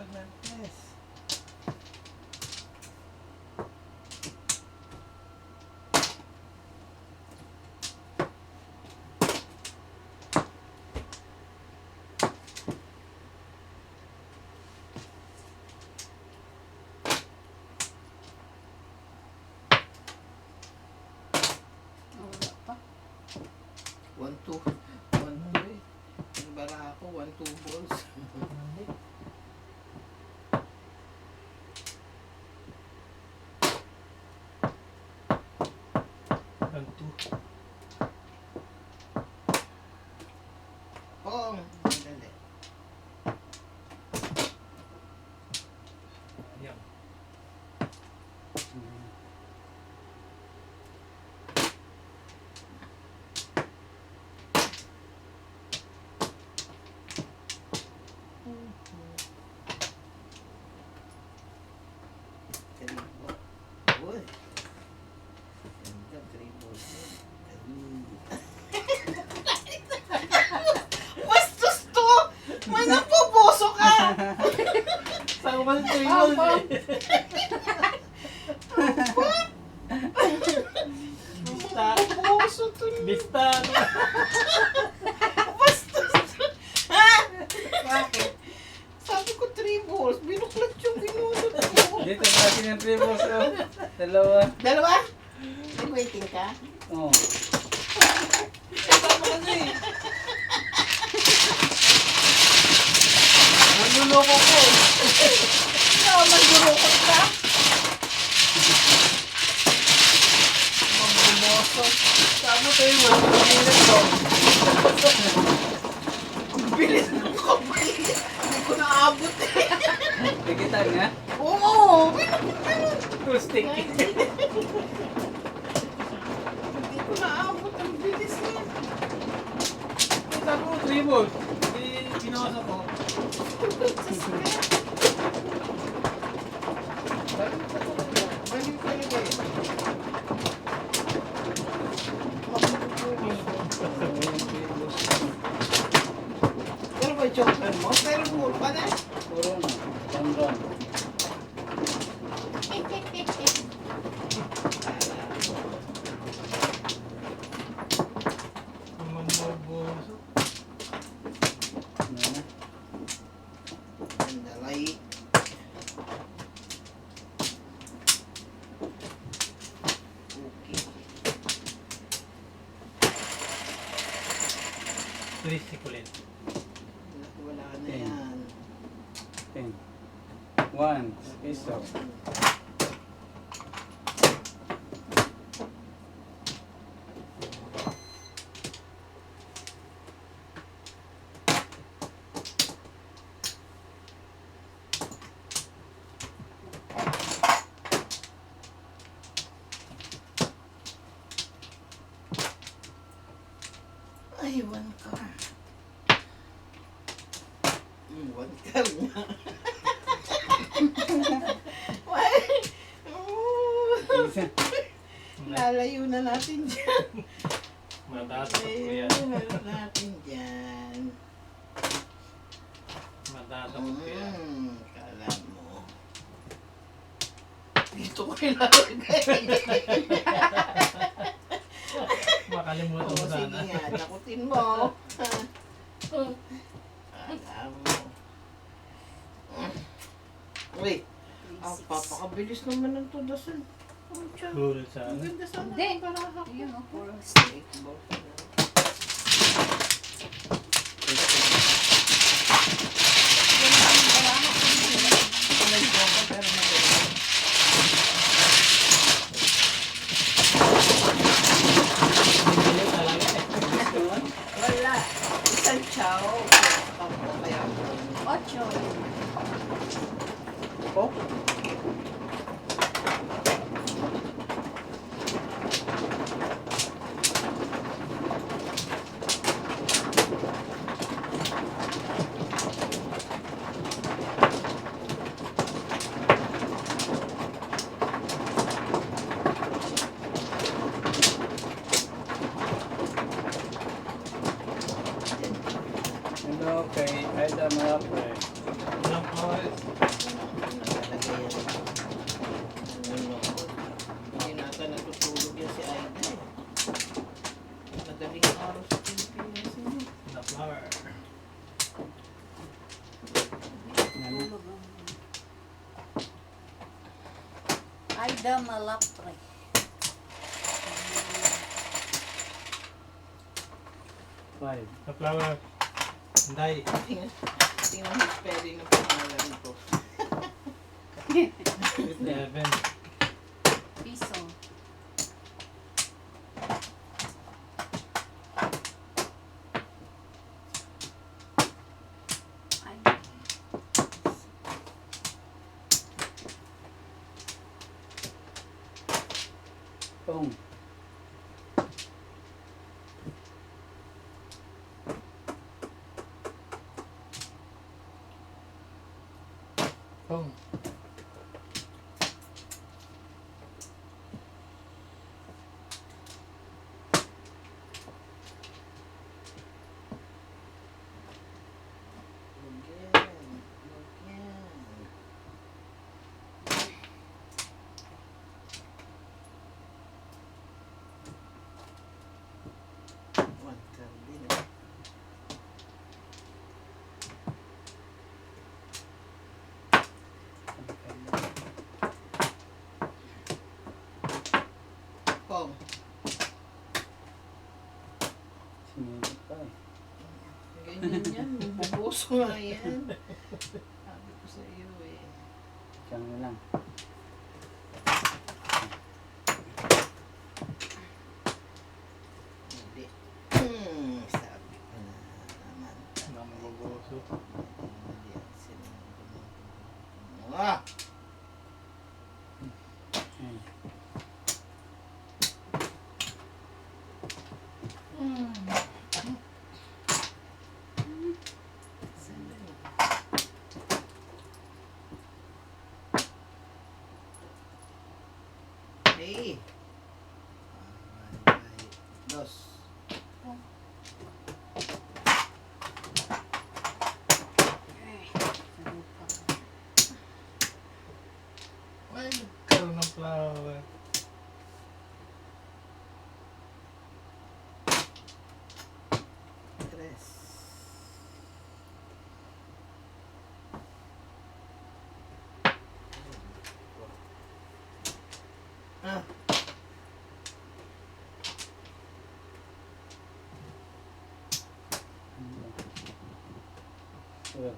Fernandez. Wala pa. 1-2. 1-2 eh. Yung bara ako, 1-2 balls. Hindi. Ganto. Oo, dali. Ayan. Uy. Ganda, 3 balls. Bastos to! May napupuso ka! Saan ko kasi ito Pam, pam. Bista. Puso to. Bista. Bastos to. Ha? Bakit? Sabi ko 3 balls. Binuklat yung binusot ko. Dito natin yung primos ko. Dalawa. Dalawa? Nag-waiting ka? Oo. Tama kasi. Naguloko ko. Hindi ako nagurukot ka. Magbumoso. Sabi ko yung magbumoso ko. Bilis ng kamay. Hindi ko naabot eh. Tigitan nga. Oo! Full stick. Hindi ko naabot. Ang bilis niya. Sabi ko, 3 balls. Di binawas ako. Balik ka talaga. Balik talaga eh. Pero ba yung choker mo? Pero puro ka na. Puro na. Random. Magbumoso. Ano na? Andalay. Okay. Twist ulit. Wala na yan. 10. 1. Piso. Ay, 1 car. 1 car nga. Why? Isa. Lalayo na natin dyan. Matatakot ko Lalayo yan. na natin dyan. Matatakot ko yan. Kala mo. Dito ko ilalagay. Makalimutan mo Oh, sige sana. nga, takutin mo. Kala mo. Uy, papakabilis naman ng tudasan. Oh, tiyan. Cool sana. Ang ganda sana. Hindi. ng baraha ko. Ayun, oh. Puro steak box na. Ganda ang baraha ko. Nag-joke ko, pero maganda. Hindi talaga eh. Wala. Isang chow. Ako kaya. 8. Oh. Okay, ay tama na po eh. Walang oras. araw sa Pilipinas. Ano? The flower. Ano? Tulog ang... Aida Malapre. Five. The flower. Hindi. Tingnan mo spelling ng pangalan ko. 11. Piso. Ay. Tong. Tong. Again. Again. One cardinal. Pong. Sinigit pa eh. Ganyan yan. Bubuso nga yan. Sabi ko sa iyo eh. Siyang na lang. Hindi. Sabi ko na naman. Nambubuso. Hindi yan sinabi mo. Ah! Ayan. Hey! Ay, dos. Ay. Sabi ko. Ay, nagkaroon ng flower. Tres. Ah, Well.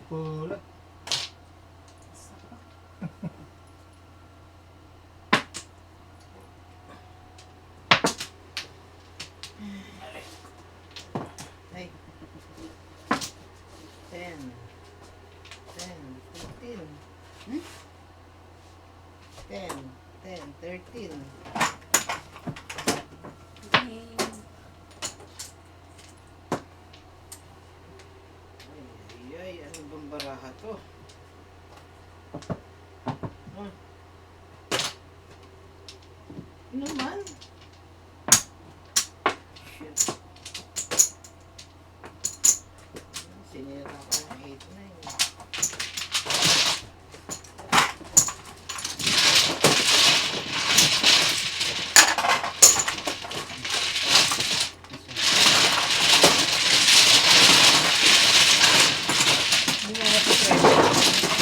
Pulot. Isa pa. ay. 10. 10. 15. 10. 10. 13. Game. Ay, ano bang baraha to? Ah. Ano naman? Shit. Sinira ko ng 8 na yun. Hindi nga ako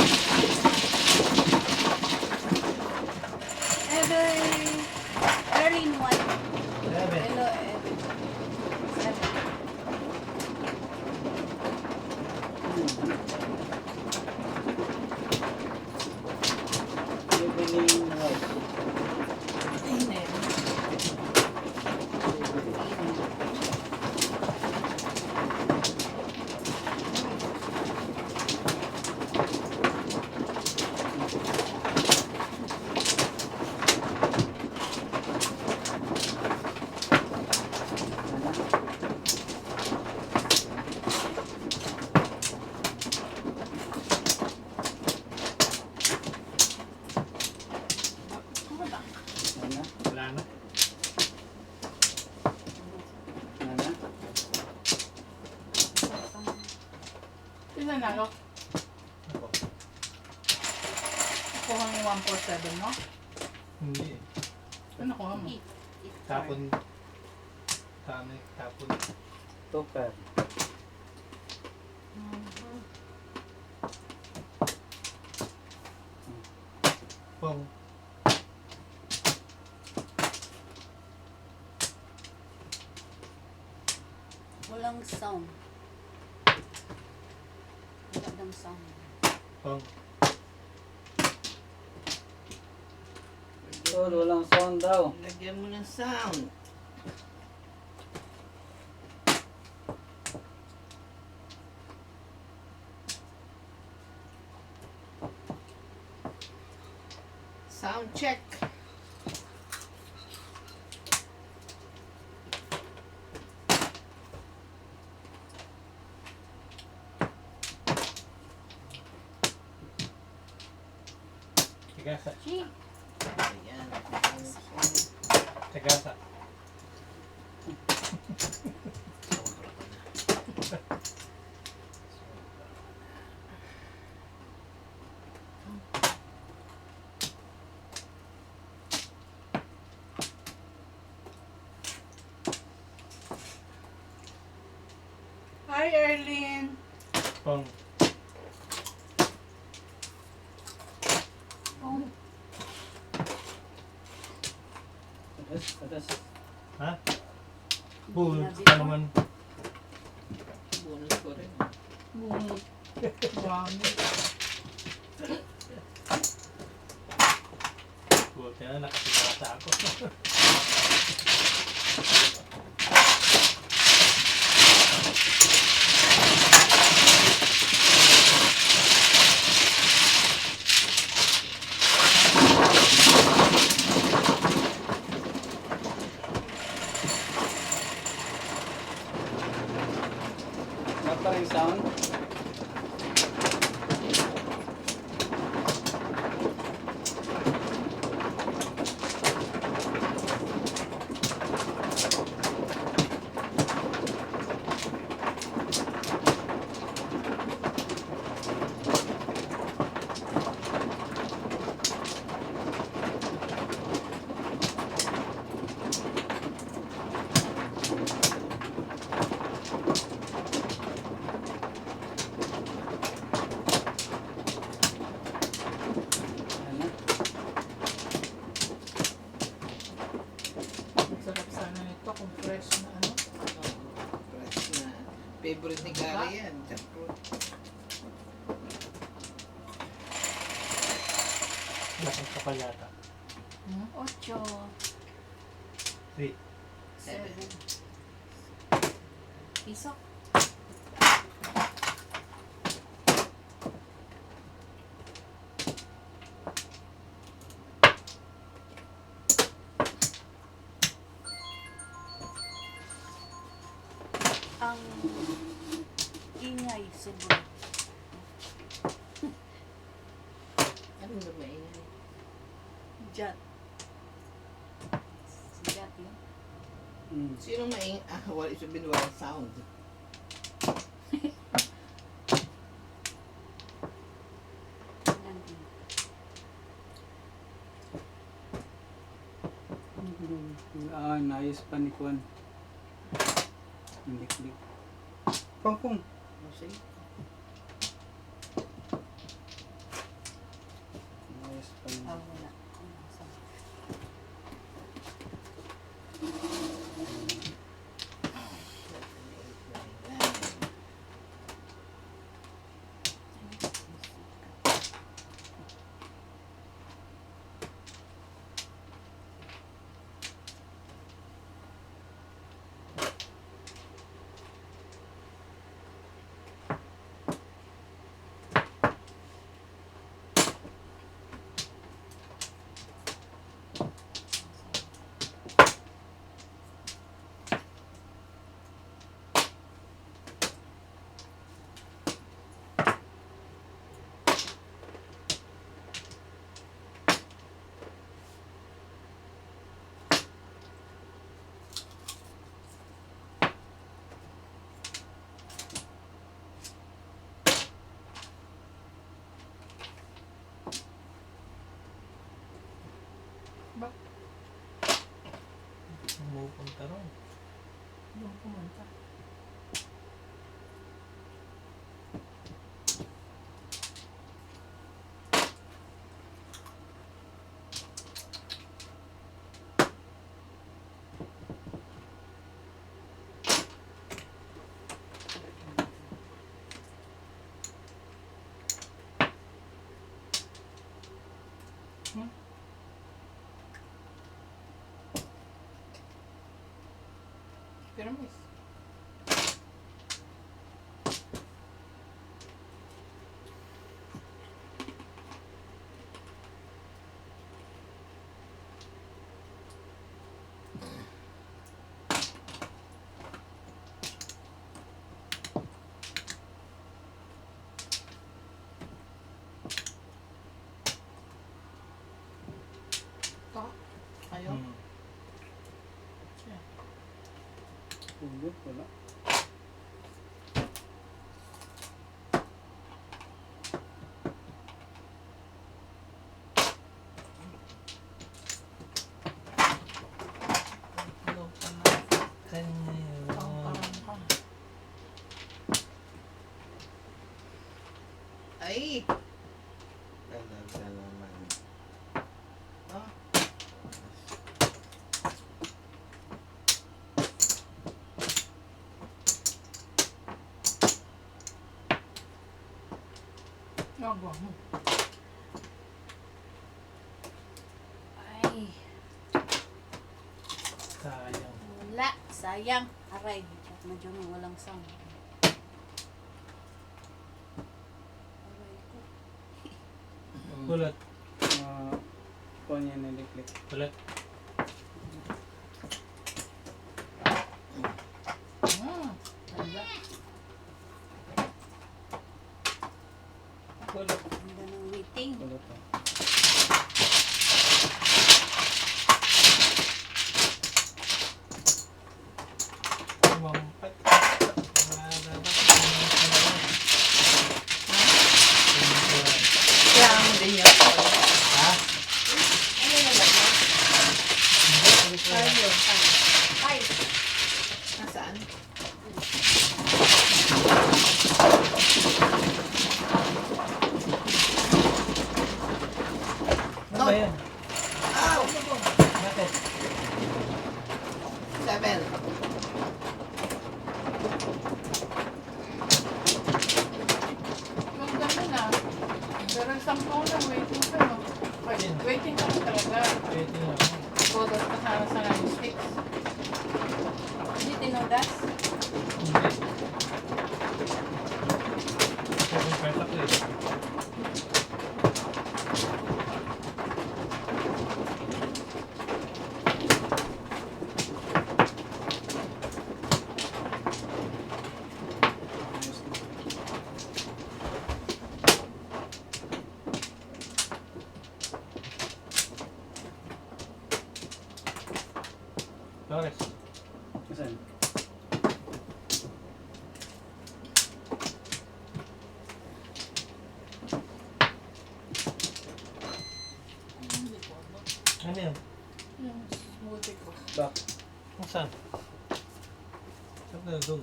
Ever in Wala na. Ano na? Ilan na ako? Ako. Kuha mo 147 mo? Hindi. Ano kuha mo? Tapon. Tapon. Tupper. Pong. Walang sound. Wala ng sound. Pong. Tol, walang sound daw. Lagyan mo ng sound. Sound check. Tigasa. Gee, Ayan. Tigasa. Hi, Erlyn. Pong. oh, Atas. Ha? Bull. Sinabi Ka ko. naman. Bonus ko rin. bunot. Buti na nakatigasa ako. Wala pa rin sound. Ano? Sarap sana nito kung fresh na ano. Fresh na. Favorite ni Gary yan. Jackfruit. Lasang kapal yata. 8, 3. 7. Piso. Ang ingay sobra. Anong ba maingay? Jat. Si Jat yun. Sino maingay? Ah, wala sabihin walang sound. Nandun. Naayos pa ni Kwan. Lik-lik. Pong. Oh, sige. Naayos pa ni. Wala. Sound. pumunta ron. Doon pumunta. Piramis. Ito? Ayaw? Hmm. Pulot, wala. Ano pa na? Kanya. Parang ka. Ay! Talaga naman. Ah, Nagawa mo. Ay, Sayang. wala. Sayang. Aray, medyo may walang sound. Aray ko. Kulat. Kuha niya niliklik. Kulat. Talaga. Kulat. Ganda ng waiting. Pulot ah. Mampat. kaya ang din yan. Ha? Ano na lang yan? Ayaw. Ay, Nasaan? Ano ba yan? Ow! Bakit? 7. yung ganun na. Pero isang taon lang waiting ka, no? Waiting ka na talaga. Pwede na ako. Bodas ka sa sticks. Hindi tinodas? Hindi. Second part ako eh. Ayos na. Flores. Saan? Ano yan? Yung smoothie ko. Back. Kung saan? Saan na doon?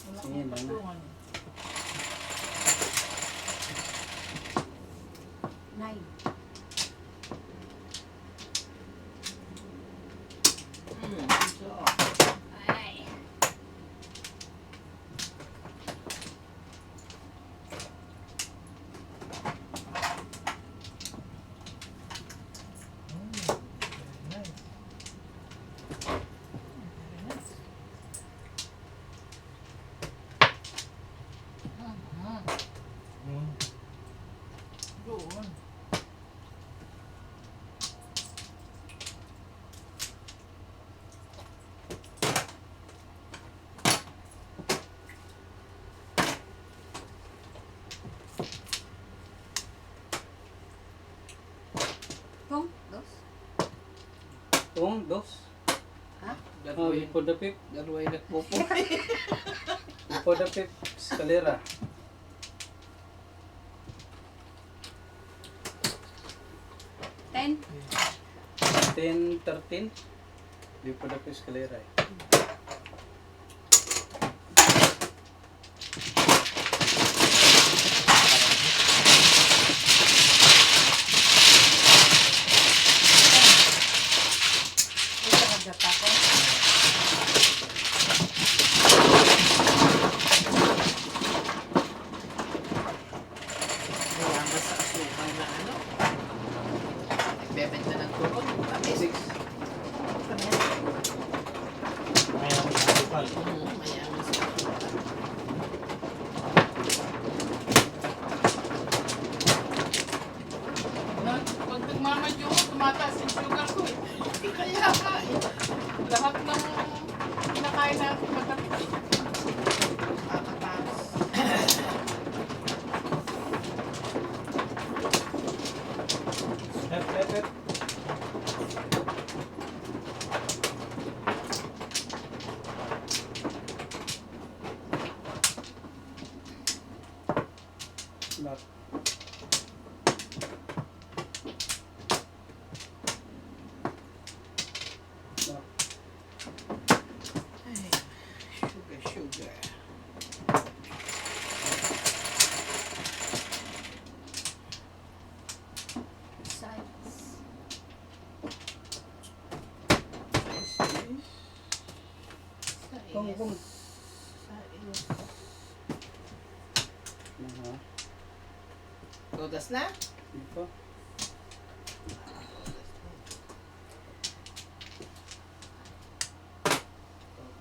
Wala Sige, akong lang na. patungan. Nine. So, Ay. Very nice. Hmm. Doon. Kung, dos. Dos. dalawa yung Before the fifth. dalawa yung nagpupo. Before the fifth. Escalera. 10. 10, 13. Di po na po eskalera eh. Ito nagdata ko. Mayaman sa asukal na ano. Nagbebenta ng tukot. Tamis. 6. Kaya ako sa kupal. Mayaman sa asukal. Pag nagmamadyo ko, tumataas yung sugar ko eh. Hindi kaya kain. Lahat ng kinakain natin matapos. Nakakataas. Hep. Lock. Lock. Ay, sugar. Kung. Sais. Aha. Todas na? Di po.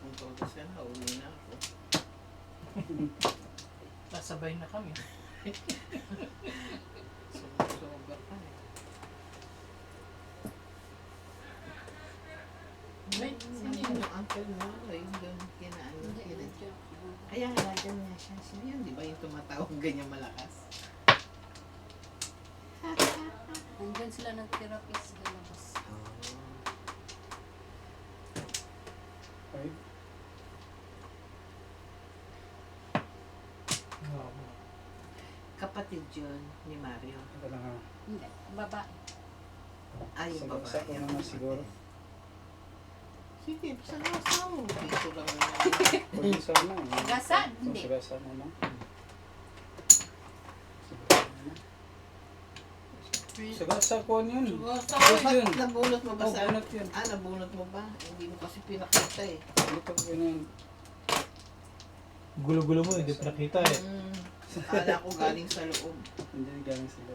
Kung todas na, uli na ako. Sasabay na kami. Sobra pa eh. Wait, Sino sino yung uncle mo? Ay, doon kinaano. Kaya nga, dyan nga siya. Sino yun? Di ba yung tumatawag ganyan malakas? Nandyan sila nag-therapist sa labas. Five. Kapatid yun ni Mario. Ito lang ha. Hindi, babae. Ay, yung babae. Sa ko naman siguro. Sige, saan mo asawa mo? Piso lang na. Pwede sana eh. Gasan? Hindi. Sagasa na lang. Sagasa ko yun. Sa yun. nabunot mo ba Oh, sa... bunot yun. Nabunot mo ba? Hindi mo kasi pinakita eh. Dito ko yun. Gulo-gulo mo, hindi pa nakita eh. Akala ko galing sa loob. Hindi galing sila.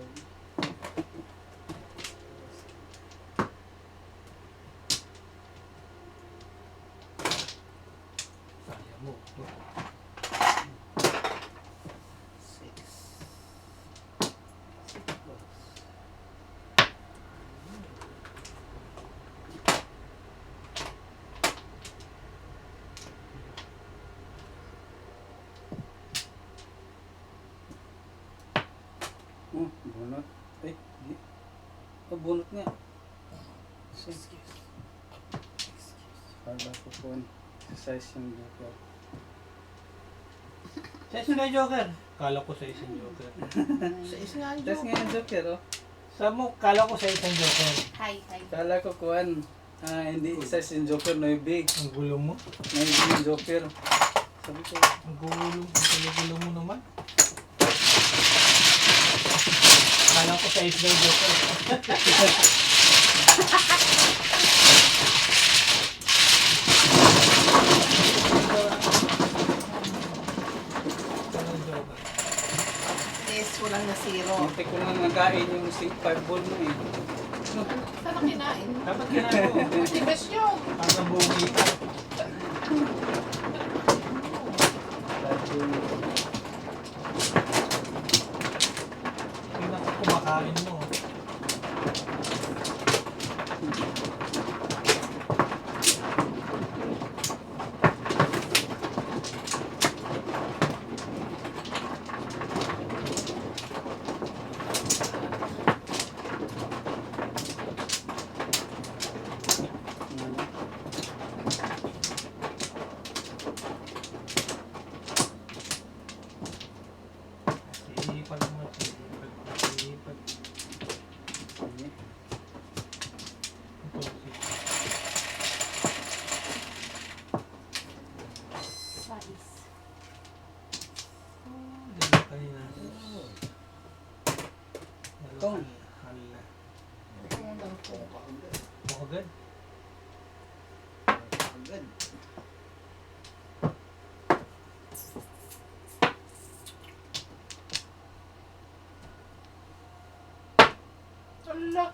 Kaya mo. Six. Oh, bunot. Ay, di. Oh, bunot nga. Kala ko po. Sa size yung joker. Sa isang na Joker. Kala ko sa isang Joker. Sa isa nga ang Tapos joke. nga yung joker, oh. Sa mo, kala ko sa isang Joker. Hi. Kala ko kuhan. Hindi size yung joker, no big. Ang gulo mo. No big yung joker. Sabi ko, Ang gulo mo naman. Kala ko sa isang Joker. Isang Joker. Yes, walang na zero. muntik ko nga nagain yung 5 ball mo eh. Saan na kinain? Dapat kinain mo. Matigas yun. Parang bugi ka. Tingnan ko kumakain mo. agad. Ala.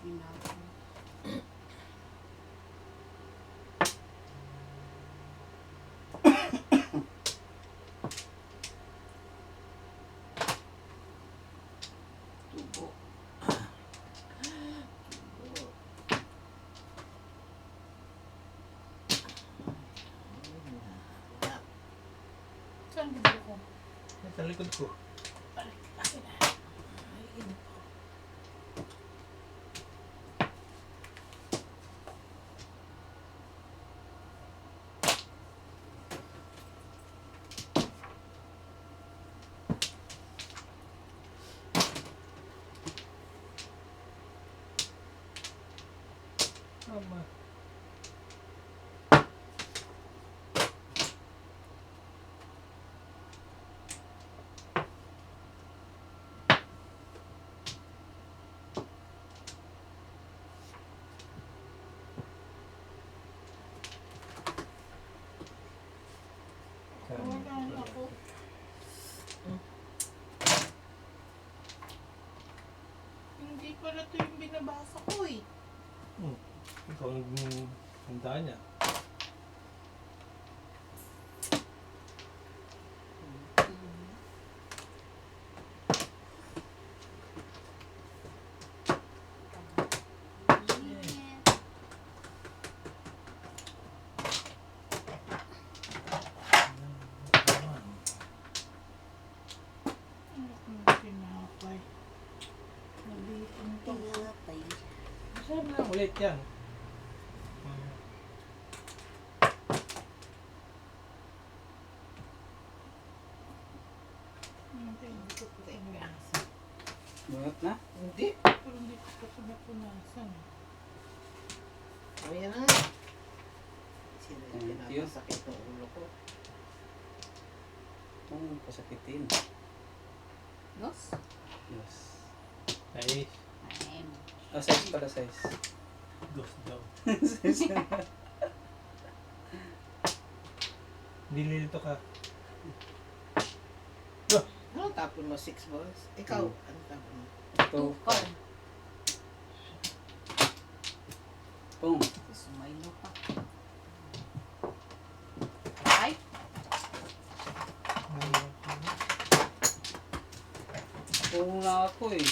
Binako. Tubo. Saan gusto ko? Sa likod ko. Balik. Akin na. Ay, inip ko. Tama. Wala na ako. Hindi pala ito yung binabasa ko eh. Ikaw ang handa niya. Ano kung pinapay? Nabitin to. Tinapay. Saan na ulit yan? Hindi ko pa punasan. Bunot na? Hindi. Pero hindi ko pa punasan. O yan na. Sino yung Thank you. pinapasakit ng ulo ko? Oo, pasakitin. Dos? Yes. Ay, Ayun. Ah, size pala size. dos daw. Size. Hindi nilito ka. Ano tapon mo? 6 balls? Ikaw, ano tapon mo? Ito. Tukol. Pong. Sumaylo pa. Ay! Pong na ako eh.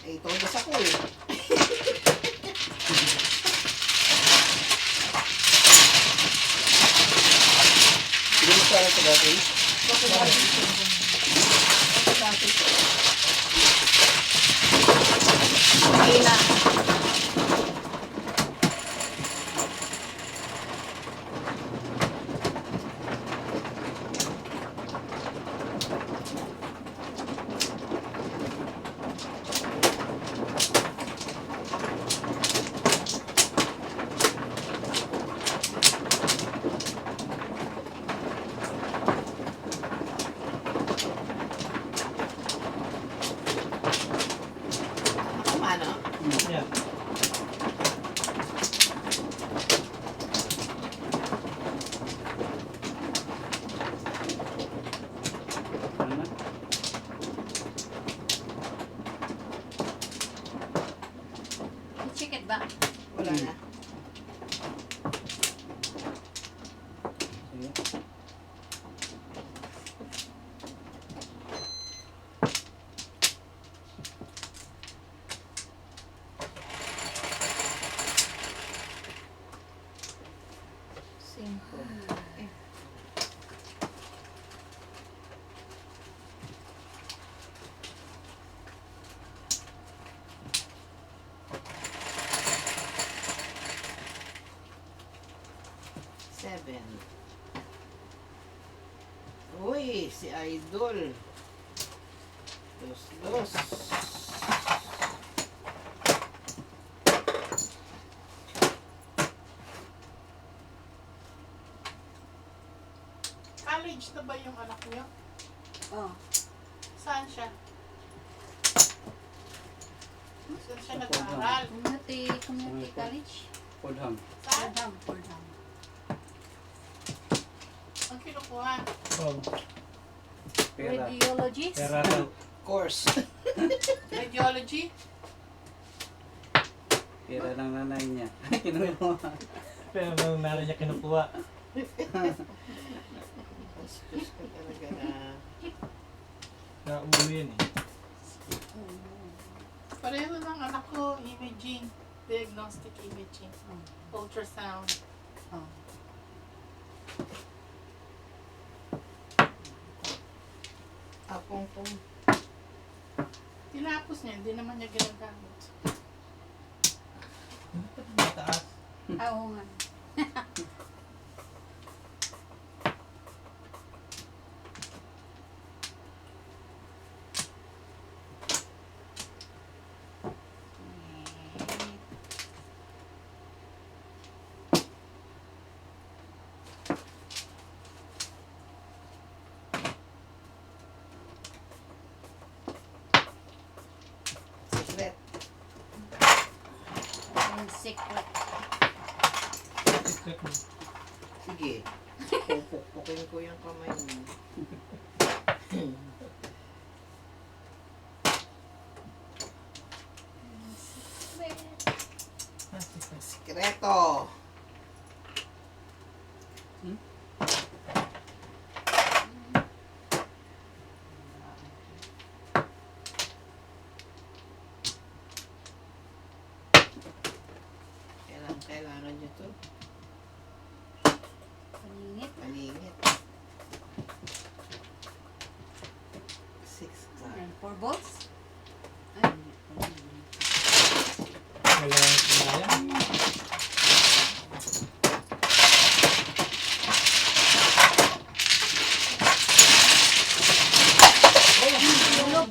Eh, todas ako eh. Hindi mo sa ito dati. Bakit dati? Bakit dati? Mahina. Tama na. Yan. Ano na? Chicken ba? Wala na. Sige. Simple. Eh. Seven. Uy, si Idol. Dos. College na ba yung anak niyo? Oh. Saan siya? Saan siya Sa nag-aaral? Community college. Fordham. Saan? Fordham. Ang kinukuha? Oh, Pera. Radiologist. pera daw. Course. Radiology? Pera ng nanay niya. Kinuha. Pera daw narin niya kinukuha. Bastos ka talaga na. Nauwi yun eh. Pareho ng anak ko, imaging. Diagnostic imaging. Ultrasound. Oh. Apong pong. Tinapos niya, hindi naman niya ginagamit. Mataas. Oo nga. Secret. Ang secret. Secret mo. Sige. Pupukpukin ko yung kamay mo. Ah, secret. Sikreto. Kailangan nyo to. Paningit. Paningit. 6 card. And 4 balls. Ay, Kailangan kumaya. tulog.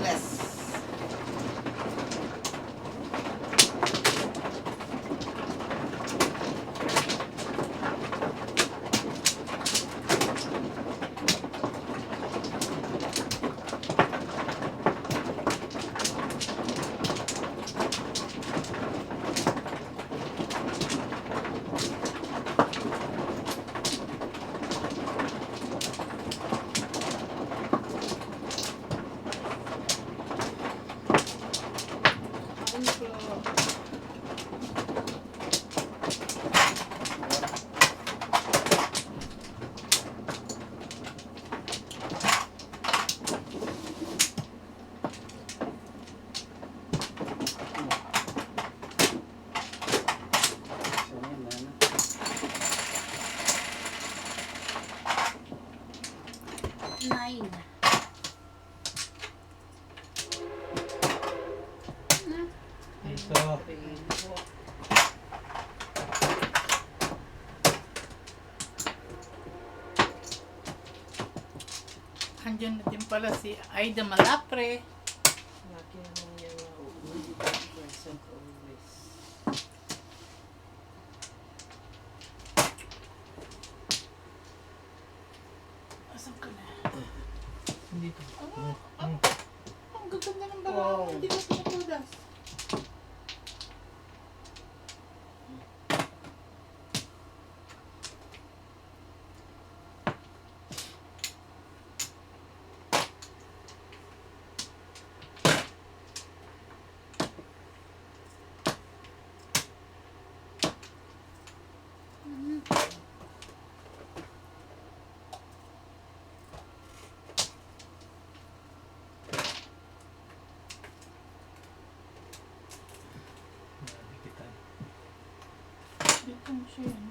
Less. So, yan, nana. Nine. Ito. Andyan na din pala si Aida Malapre. Laki naman yung present always. Asan ka na? Dito. Ang gaganda ng barang. Wow. Hindi na pinukudas. Dikitan. Dito mo siya yan.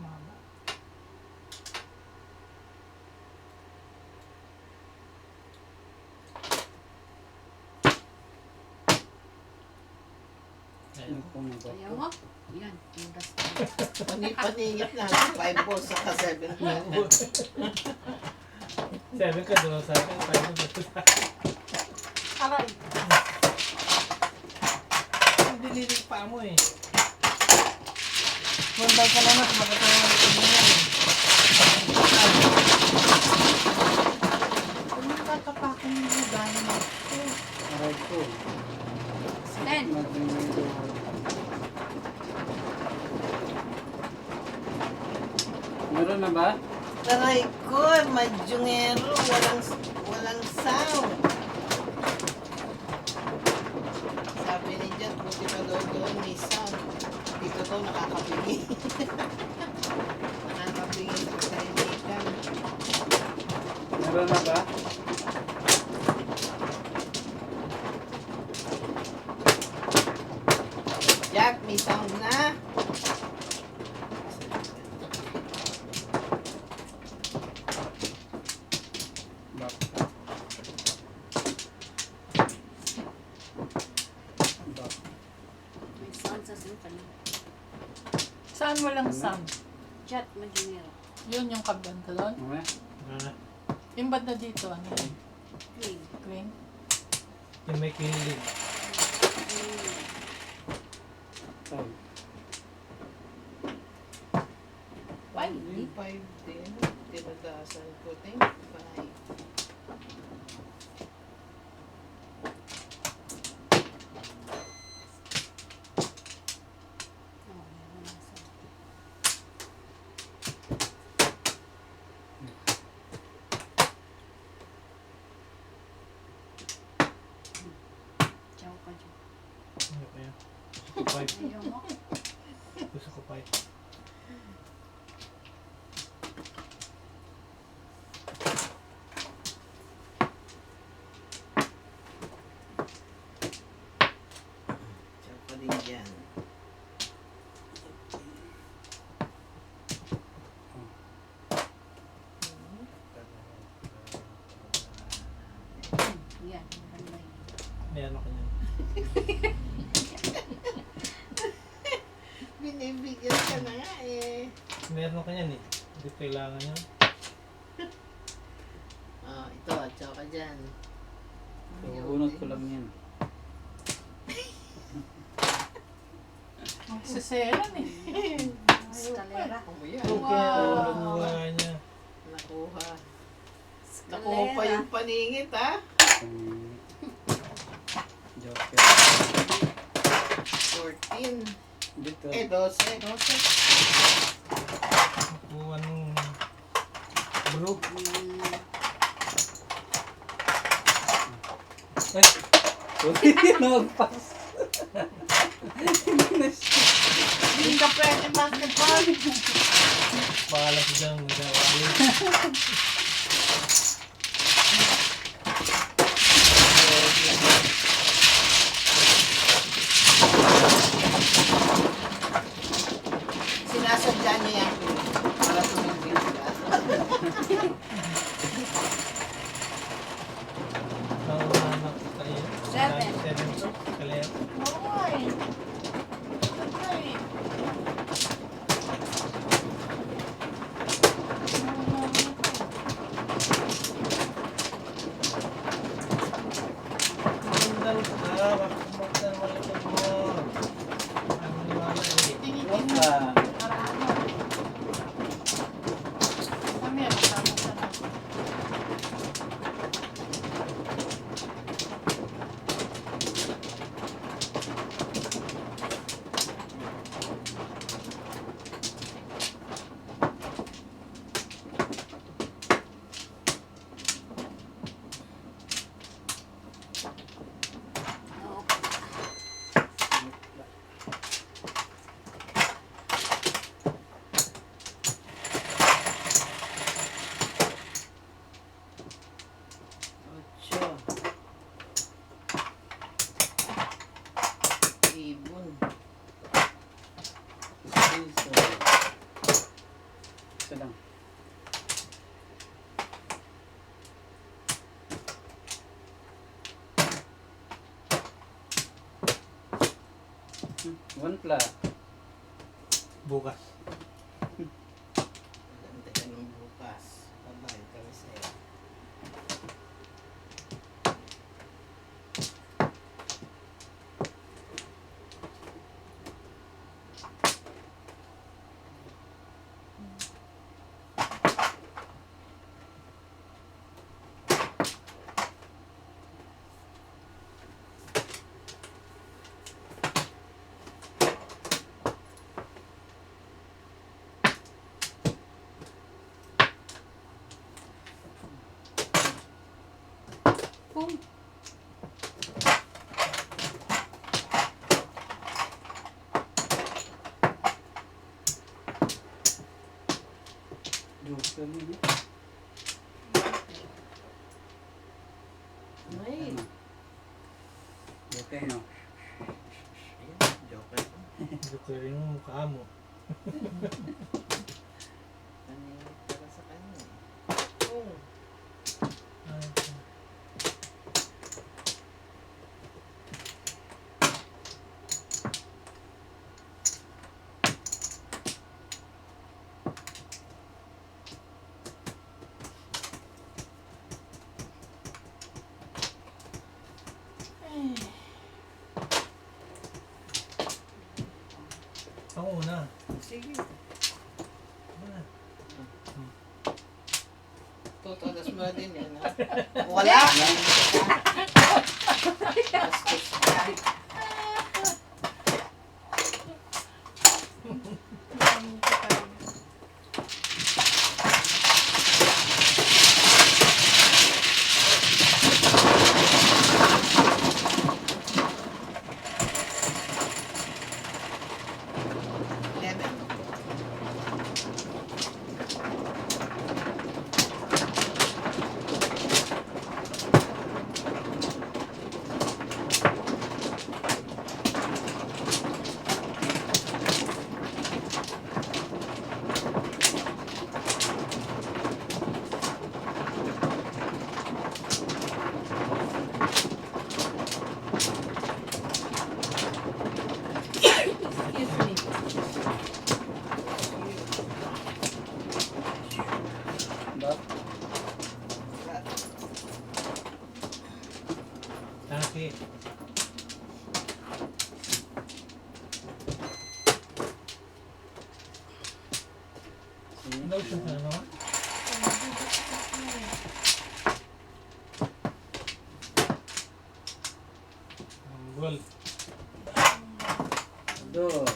mama. Ayun. Ayaw mo? Yan, yung basta. Paningit na. 5 balls saka 7 balls. 7 ka doon sa akin, 5 ka doon sa akin. Aray! Ang dililig pa mo eh. Mandal ka na mas makatawa ng tingin eh. Kung nakatapakan yung lugar mo. Aray ko. 10. Meron na ba? Taray ko, madyungero. Walang sound. Sabi ni Jan, buti pa doon may sound. Dito daw nakakapigil. Nakakapigil sa kainitan. Meron na ba? Jack, may sound na. Back. Back. May sound sa symphony. Saan walang sound? Chat, Majunero. Yun yung kablan ko doon. Mamaya. Ah, Yung banda dito, ano yun? Queen. Queen? yung may kilig. Sound. 5 din. Tinadasan ko. Thank you, 5. Oh, meron na sound. Ciao ka dyan. Ano pa yan? Gusto ko 5. Ayaw mo? Gusto ko 5. Siya pa din dyan. Yan, maganda yun. Meron ako yan. Binibigyan ka na nga eh. Meron ako yan eh. Hindi kailangan yan. Ito, tsaka dyan. Bunot ko lang yan. Magsiselan eh. Escalera. Okay, Wow. nakuha niya. Nakuha. Nakuha pa yung paningit ha. Joker. 14. Dito. 12. Nakuha ng blue. Eh, Nagpas. Hindi ka pwede basketball. bahala si Jang. Sinasadya niya yan. Para tumigil ka. Nakuha tayo. 7. 7 to. Kalaya. Oo eh. Ganda eh. Isa lang. One pla. Bukas. Ganda ka nung bukas. Pabay kami sa'yo. Kung Joker yun eh. Ay, Joker no? Ayun, joker. Ito yung mukha mo. Ano yung para sa kanya eh. kung. Ang una. Sige. Wala. Tutodas mo na din yan, ha? Wala! Bastos ka. Lemon. Excuse me. Ba? Taki. Lotion ka na naman? Well, Dos.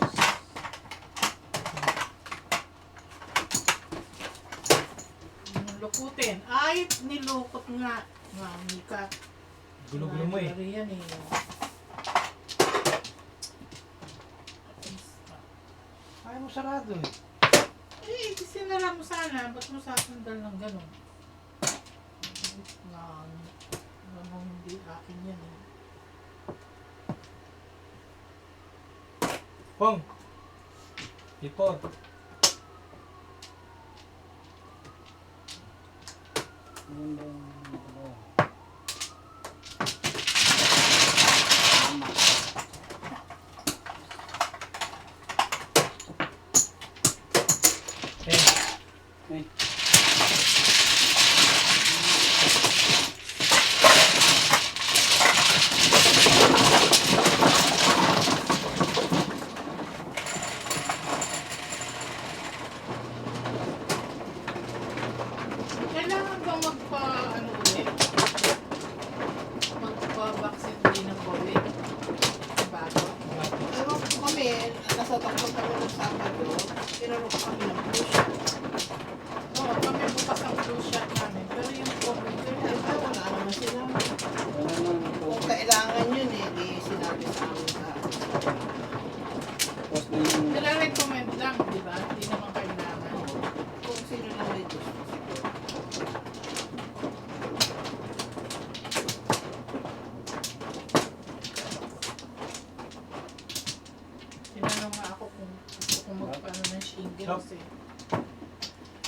Lukutin. Ay, nilukot nga. Nga, Mika. gulo-gulo mo eh. Library yan eh. Ay mo sarado eh. Eh, sinara mo sana. Ba't mo sasandal ng gano'n? Nga, gano'n hindi akin yan eh. Pong! Ipot. Yun ba yung ano? Eh, Ay. Kailangan bang ano ulit? Magpa-vaccine din ng COVID? Bago? Pero kami, nasa takot ako ng Sabado, tinanong kami ng push. Oo,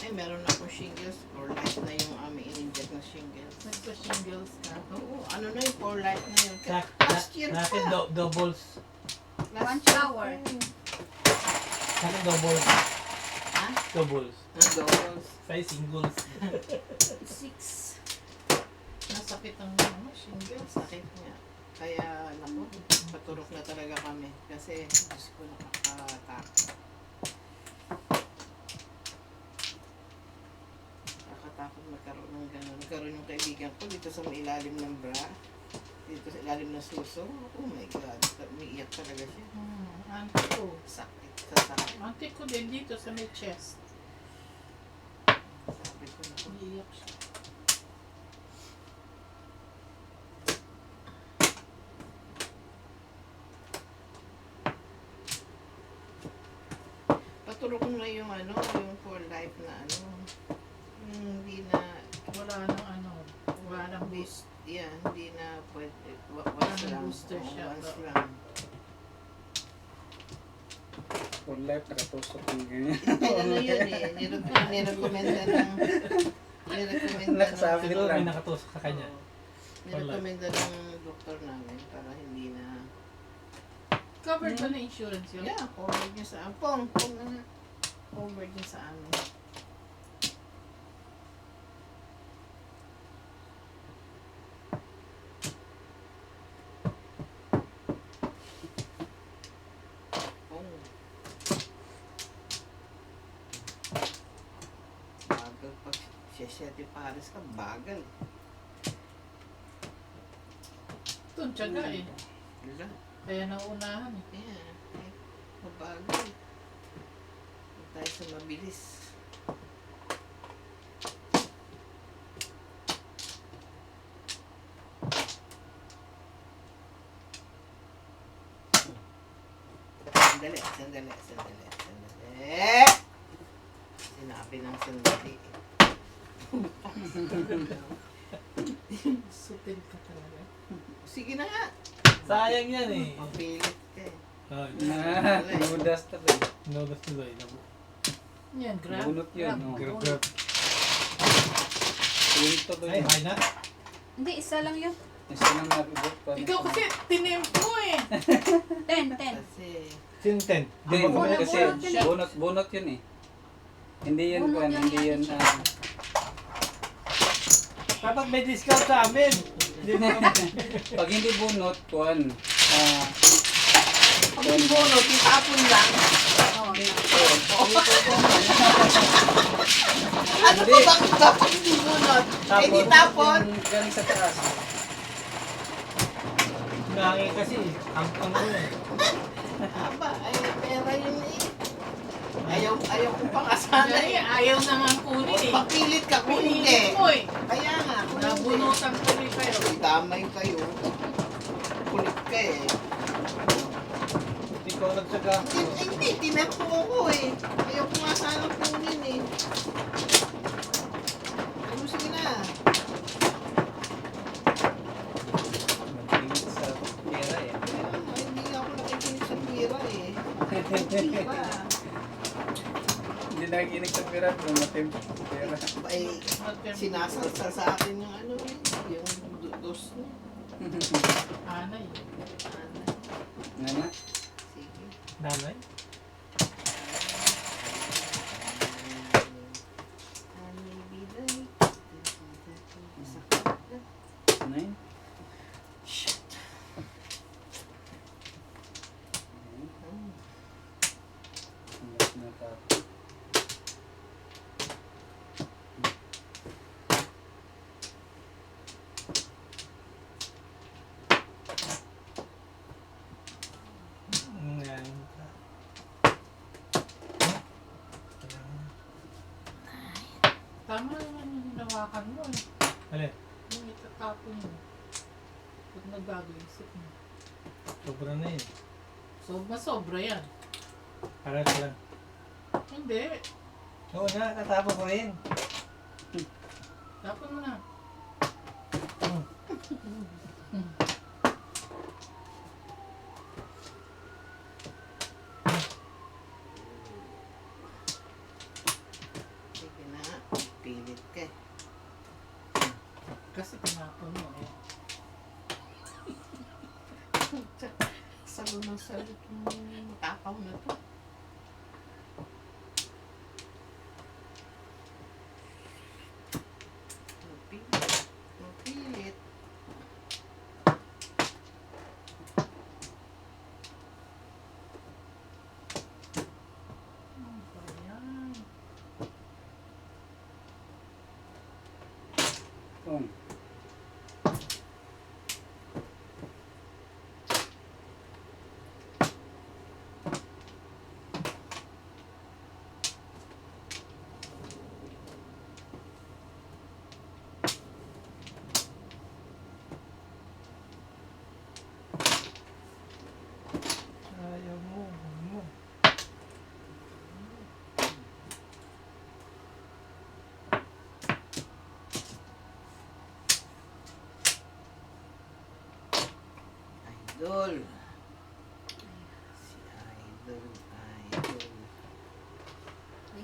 Ay, meron akong shingles. For life na yung aming in-inject na shingles. Nagpa-shingles ka. Oo, ano na yung for life na yun. Last year Natin pa. doubles. Last One year shower. pa yun. Natin doubles. Ha? Doubles. Doubles. Say singles. 6. Nasakit ang shingles. Sakit niya. Kaya, naku, paturok na talaga kami. Kasi, Diyos ko, nakakatakot. Nakakatakot magkaroon ng gano'n. Nagkaroon yung kaibigan ko dito sa may ilalim ng bra. Dito sa ilalim ng suso. Oh my God. Umiiyak talaga siya. Auntie ko. Sakit sa sakit. Auntie ko din dito sa may chest. Sabi ko, naku. Iiyak siya. Paturok mo na yung ano, yung for life na ano. Hindi na, Wala nang ano. Wala nang boost. yeah, hindi na pwede. Once Parang lang. booster Oo, siya, once pero- lang. For life, nakatusok yung ganyan. Ay, ano yun eh. Nirekomenda ng... Nirekomenda Nakasabi ng... Siguro lang. may nakatusok sa kanya. Nirekomenda ng doktor namin para hindi na... Covered ba na insurance yun? Yeah, covered niya sa amin. Pong na. Covered niya sa amin. Pong. Bagal pag siya pares ka, bagal. Ito, tiyaga eh. Wala. Kaya nauunahan eh. Yeah, mabagal. Huwag tayo sa mabilis. Sandali. Sinabi ng sandali. Sutil ka talaga. Sige na nga. Sayang yan eh. Mapilit ka eh. Oh, Nudas to rin. Nogas tuloy. Yan, grab. Bunot yun. Oh. Grab, grab. Punto to Ay, yun. high na. Hindi, isa lang yun. Isa lang nabibot pa. Ikaw kasi tinempo eh. 10. Kasi, Sin 10. Hindi, Di ba Bunot, kasi bunot yun eh. bunot yun eh. Hindi yun Bunot kuwan, yun hindi yan, yun teacher. Dapat may discount sa amin. Di ba? pag hindi bunot, kuwan, pag yung bono, titapon lang. Ano Hindi. ba bakit dapat hindi bunot? Eh, titapon. yung galing sa taas. Nangin kasi. Ang mo eh. Aba, ay, pera yun eh. Ayaw ko pang asana Ay, eh. ayaw na nga kunin eh. Pagpilit ka kung hindi. Pinilit mo eh. Kaya nga, kung hindi. Nabunutan ko rin kayo. Damay kayo. Kulit ka eh. Hindi ko nagsaga. Hindi, tinempo ko eh. Ayaw ko nga sana kunin eh. Ano, sige na. Magtingin sa pera eh. Kaya nga, hindi nga ako nakikinig sa pira eh. Pira. Hindi nakikinig sa pera, pero matimpo sa pera. Ay, sinasalsal sa akin yung ano eh. Yung dos niya. Anay. Ano, Nga na. sige. Nanay? Nine. Mas natapos. Ngayon. Tama naman yung hinawakan mo eh. Alin? Yung itatapon mo. Pag nagbago yung isip mo. Sobra na yun. Sobra yan. Parang ka lang. Hindi. Oo na, natapos ko rin. Tapon mo na. Sige na. Kasi tinapon mo eh. Salo ng salo itong matakaw na to. Mapilit. Mapilit. Ano ba yan? Kung. Ayaw mo. Mo. Idol. Si Idol. Idol. Ay,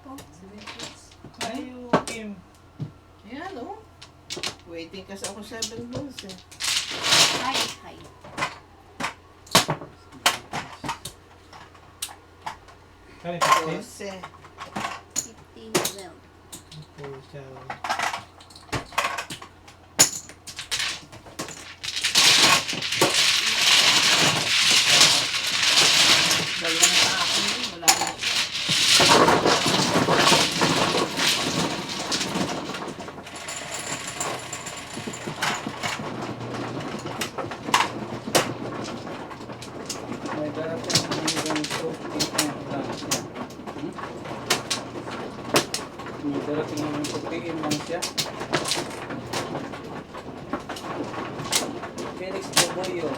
po, 7 plus. Ayaw, Kim. Ayan oh. Waiting kasi ako 7 balls eh. Hi, hi. Kaya 15? 12. 15, 12. Pucha. Dalawang sa akin yun. Wala na. May darating hanggang 50 lang siya. May darating hanggang 50 lang siya. Felix Boboyo.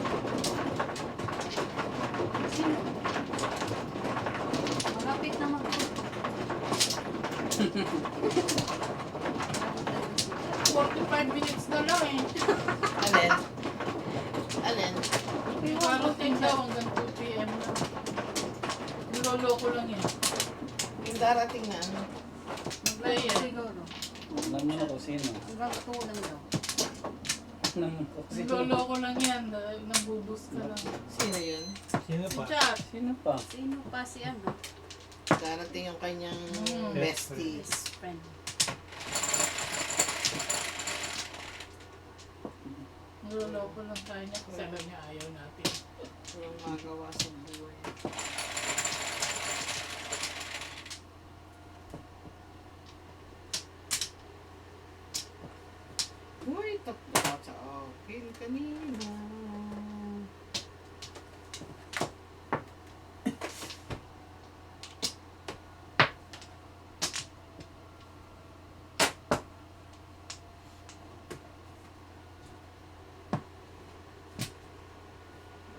Sino? Malapit na mag-book. 45 minutes na lang eh. Alin? Alin? Parating daw hanggang 2 p.m. na. Niloloko lang yan. Yung darating na ano? Mag-live siguro. Alam mo na kung sino. Hanggang 2 lang daw. Alam mo kung sino. Niloloko lang yan. Nabubus ka lang. Sino yun? Sino Si pa? Chat. Sino pa? Sino pa si ano? Darating yung kanyang bestie. Best friend. Niloloko lang tayo niya kasi alam niya ayaw natin. Walang magawa sa buhay. Uy, tatlo ka sa akin kanina.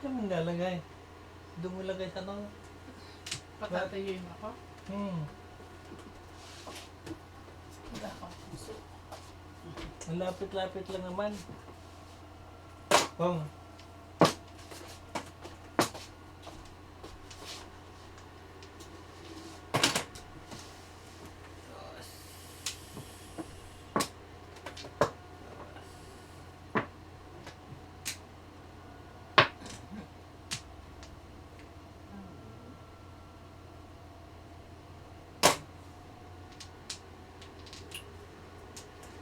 Diyan mo nilalagay. Doon mo lagay sa ano. Patatayuin ako. Wala akong puso. Ang lapit-lapit lang naman. Kung.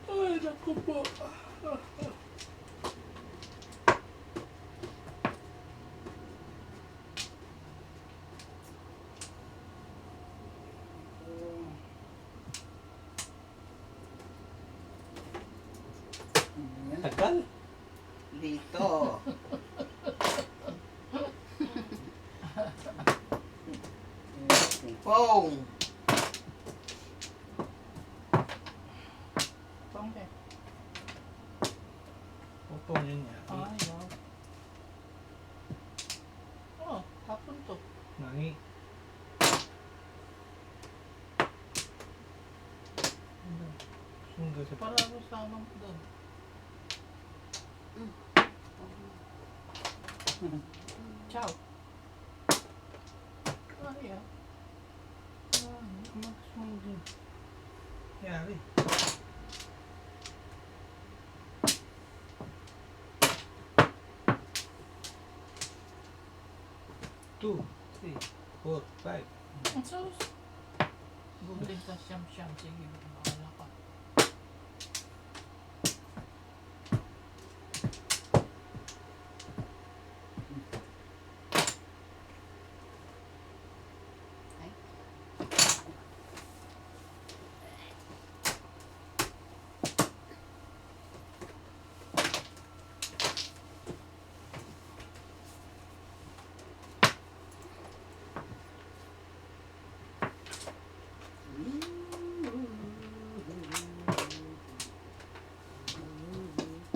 Ay, naku po. Tagal. Dito. Pong. Pangke. Upong yun niya. Ay, wow. Oh, hapon to. Nangi. Sundo sa Para ako sama mo doon. Ciao. Kaya. Magsunod din. Yari. 2, 3, 4, 5. Ang sus. Bumalik ka siyam-siyam. Sige, bahala ka. Ay.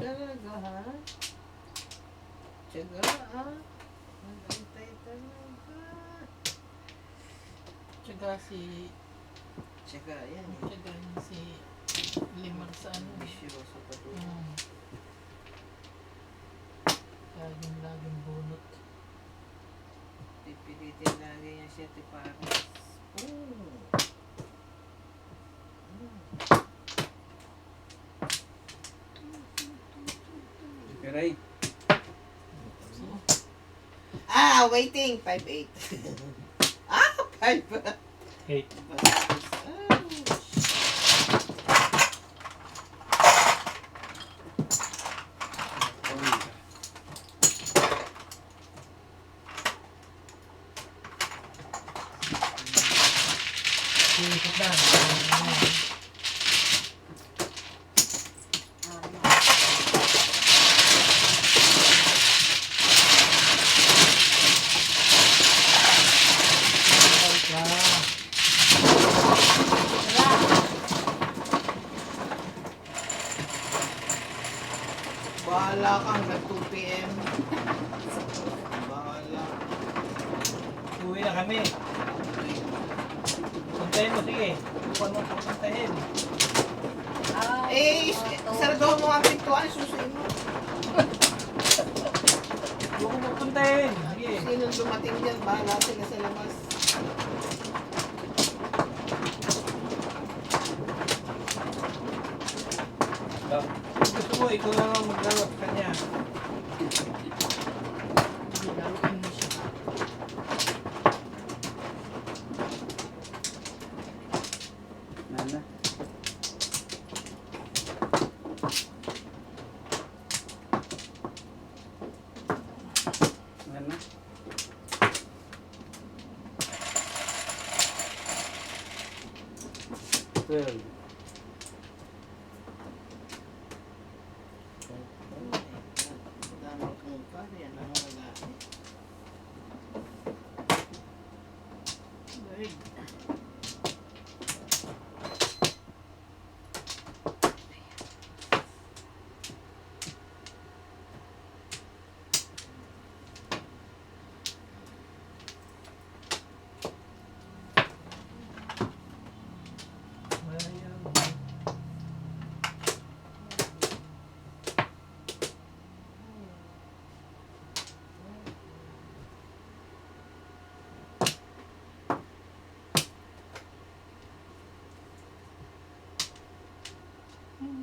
Talaga ha? Tiyaga ha? Magantay talaga. Tsaga si... Tiyaga yan eh. Tsaga niya si... Limang sa ano. Bisyoso pa doon. Laging bunot. Pipilitin lagi niya siya tiparas. Oh. Ray. Ah, waiting. 5'8". Ah, 5'8". 8. Ikot na. Bahala ka hanggang 2 p.m. Bahala. Uwi na kami. Puntahin mo, sige. Kung ano pupuntahin. Eh, sarado mo ang pintuan, susuin mo. Kung pupuntahin. Sige. Sinong dumating dyan, bahala sila sa labas. Kung gusto mo, ikaw na lang maglaro sa kanya. Laruin mo siya. Nana. Nana. 12. Dami kong pare, yan ang wala. Good.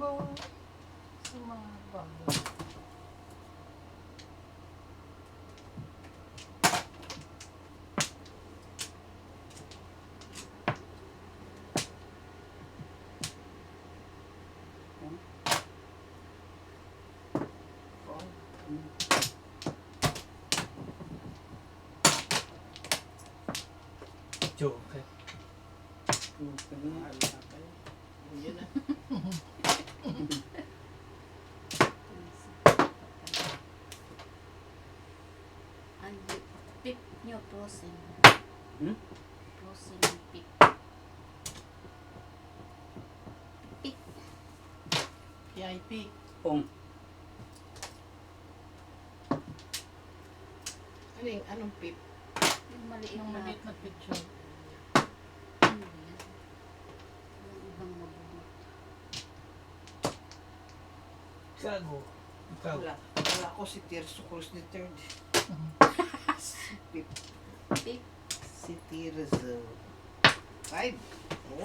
Ba? Sa mga bagay. Joke. Yun na. Ang pip nyo, frozen. Hmm? Frozen yung pip. Pip. PIP. Pong. Anong pip? Yung maliit Yung na. maliit na picture. Ano yan? Yung ibang mabunot. Gago. Ikaw. Wala ko si Tirso Cruz the Third. Pip. Pick. City Rizal. 5.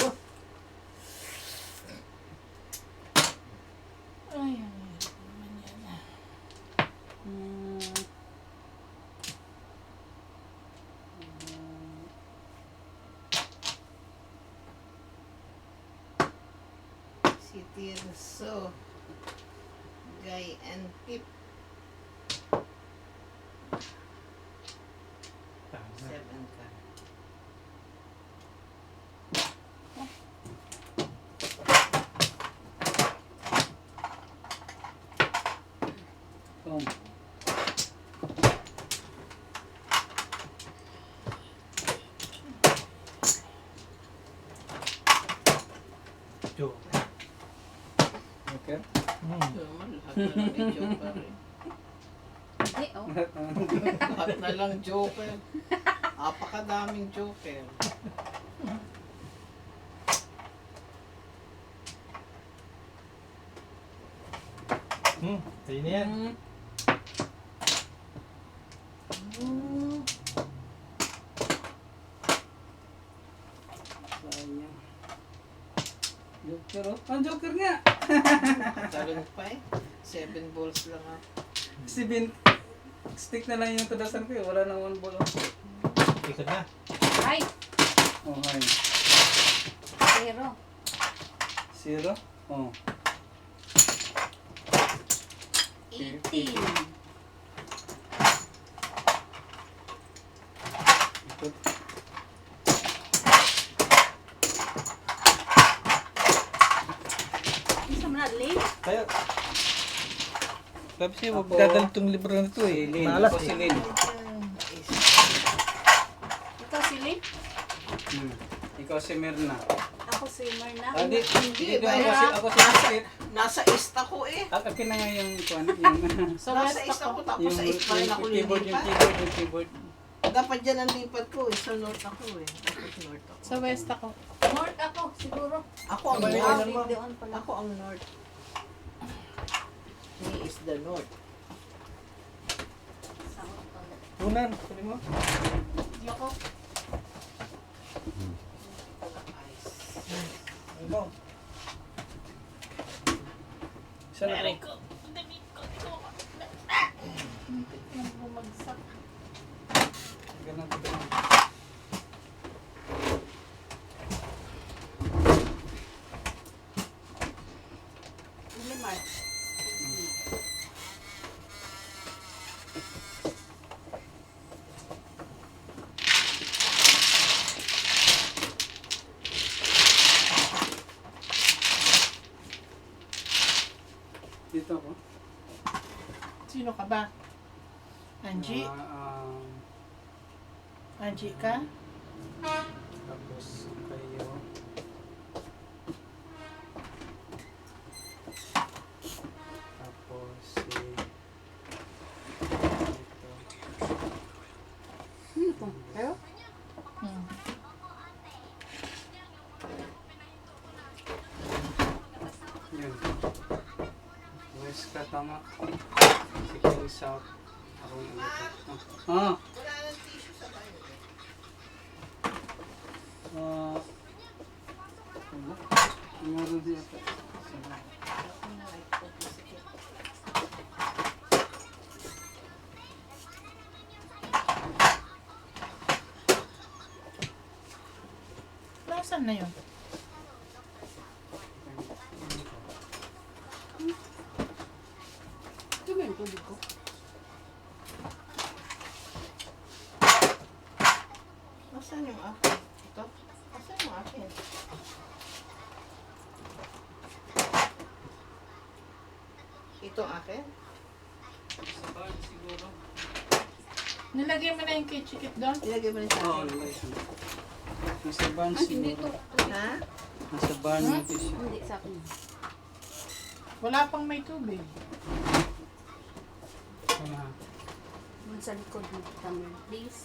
Oh. Ay, naman yan. Hmm. City Rizal. Guy and Pip. Tama. 7 ka. Tom. Joke. Okay. Naman, lahat na lang may joker eh. Hindi, oh. Lahat na lang joker. Apakadaming joker. Sa'yo na yan. Sayang. Joker, oh. Ah, Joker nga! Talon pa eh. 7 balls lang ako. Steven, stick na lang yung tadasan ko eh. Wala nang 1 ball. Ikot na. Ay! Oh, hi. 0. 0? Oh. 18. Ikot. Isa mo na, late. Kaya, sabi siya, huwag dadal itong libro na ito eh. Malas Ako eh. si Lin. Ikaw si late. Ikaw si Mirna. Ako si Marna. Ah, di, Hindi, di, ba? ako si Kit. Nasa east ako eh. Akin na nga yung, yung, Sa Nasa west east ako. ako tapos yung, sa east pa rin ako keyboard, lilipat. yung keyboard. Dapat dyan ang lipat ko eh. Sa north ako eh. Tapos north ako. Sa west ako. North ako, siguro. Ako ang Sabay north. naman mo. Doon pala. Ako ang north. He is the north. South pala. Tunan. Kunin mo. Hindi ako. Ano mo? Saan ako? Yung bumagsak. Ganun ko ganun. Hindi, Mark. Dito ako. Sino ka ba? Angie? Angie ka? Tapos kayo. Tapos si... Ito. Ano to? Pero? Hmm. Yun. West ka, tama. Si Kelly South. Ako yung ulit. Ah! Wala nang tissue sa bayo eh. Ah... Wala. Meron din ata. Nasaan na yun? Ito ba yung tubig ko? Nasaan yung akin? Ito? Nasaan yung akin? Ito akin? Sa bag siguro. Nilagay mo na yung kay Chikit doon? Ilagay mo rin sa Oo, akin. nasa barn Ah, hindi siguro. to. Ha? Nasa barn yung tissue. Hindi, sa akin. Wala pang may tubig. Ano ha? Doon sa likod mo, Tamer. Please.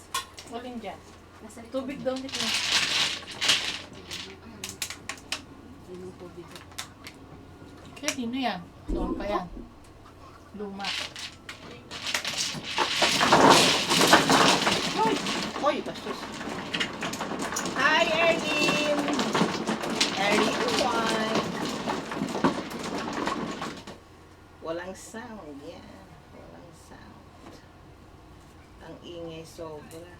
Waling dyan. Nasa likod. Tubig daw nito. Yun yung tubig ko. Kaya dino yan. Doon pa yan. Luma. Oy, bastos. Hi, Erlyn! Erlyn, why? Walang sound. Yan. Walang sound. Ang ingay sobra.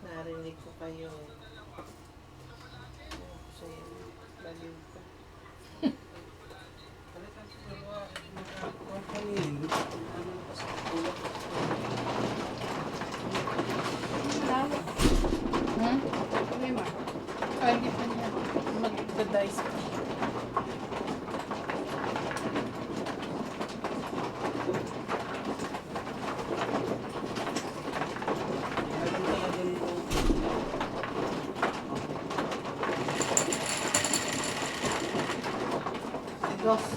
Narinig ko kayo. Oh, sa'yo. Baliw ka. Palitan ko dalawa. Company. Ano pa sa tulak. Hmm? Sabi mo. Ah, hindi pa niya. Mag-dice pa. Meron talaga nito. Dos.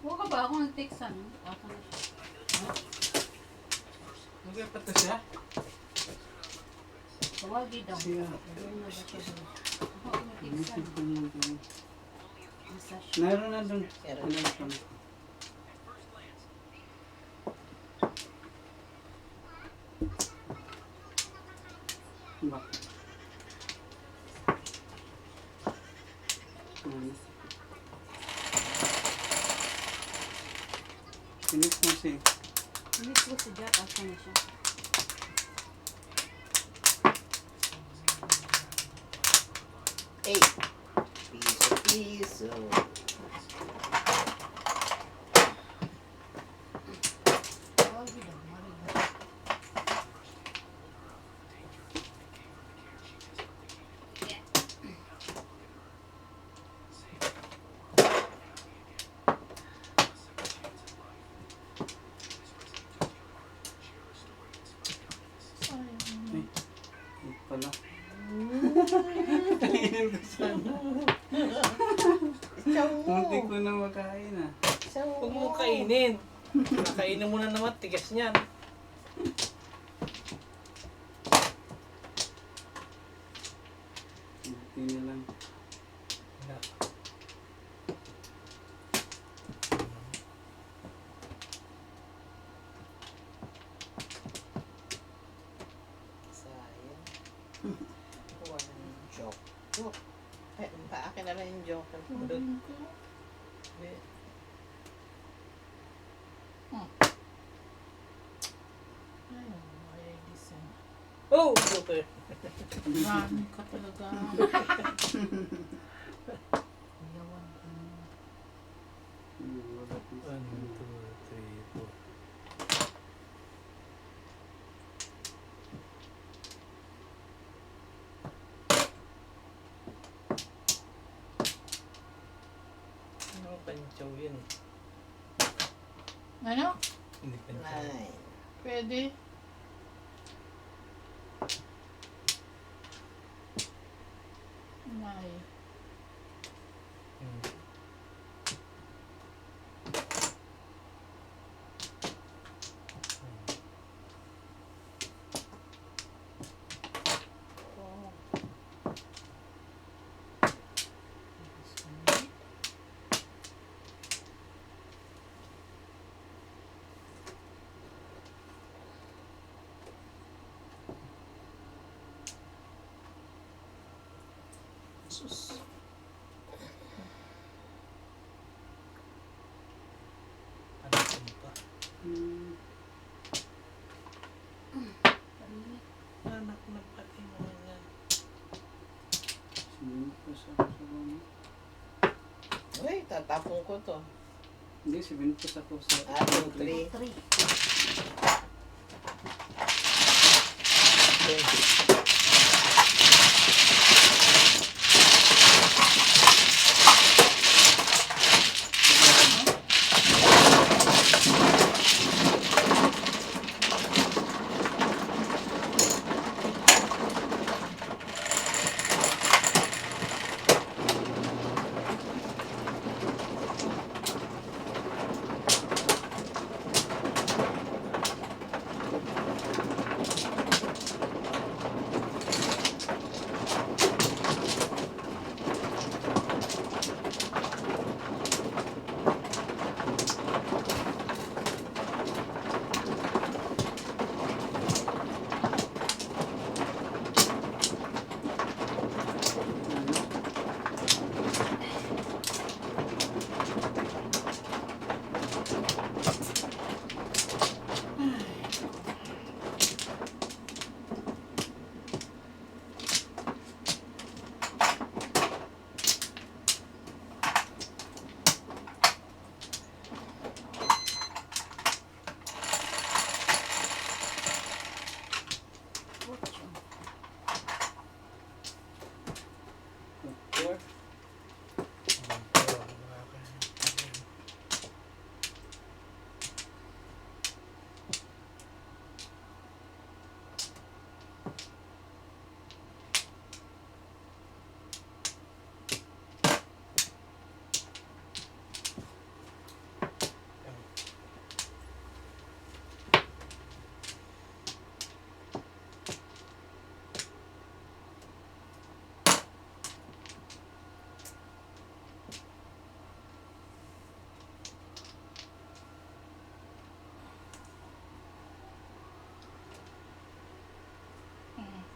Huwag ka ba? Ako nag-text ano? Ako na siya. Nagkapat na siya? Tawagi daw. Siya. Doon na ba siya doon? Ako nag-text ano? Isa siya. Meron na dun. Meron. Meron. Bakit? Sinis mo si Miss ko si Jack. Ako na siya. Hey. Piso, piso. Tawagi daw. Marinig. Wait pala. Isaw mo. Munti ko na makain ah. Isaw mo. Huwag mo kainin. Nakainin mo na naman, tigas niyan. Munti na lang. Sayang. Walang joke. Joke. Eh, paakin na lang yung joker ko. Doon. Ay, ay, listen. Oh! Joker. Marami ka talaga. Yawan. Wala pa. 1, 2, 3, 4. Ano panchaw yan eh? Ano? Hindi panchaw. Nine. Pwede. May. Hmm. Oh. Sus. Ano pa? Anak na pati naman yan. Sinunod ko sa bama. Uy, tatapon ko to. Hindi, sinunod ko sa ko sa 1, 2, 3. 3. 20.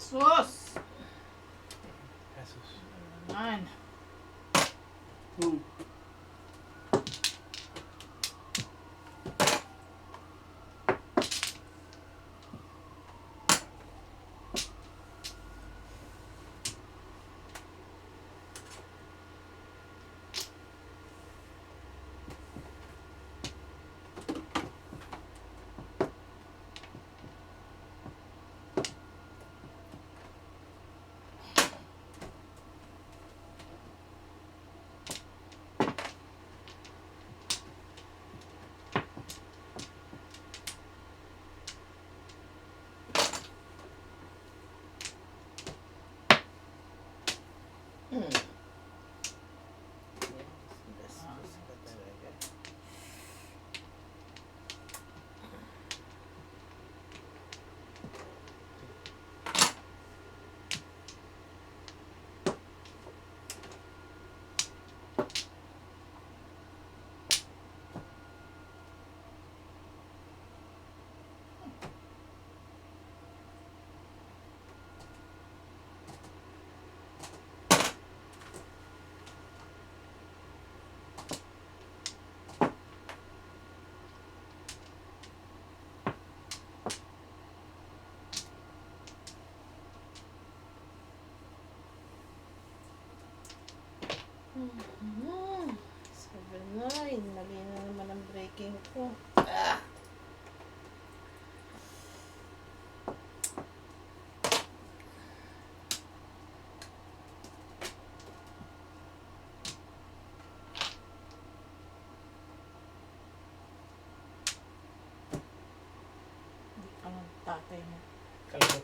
Sus! Kasus. Naman. Yung Hmm. Gastos ka talaga. Hmm. 7-9. Mali na naman ang breaking ko. Ah! Anong tatay mo? Kalbo.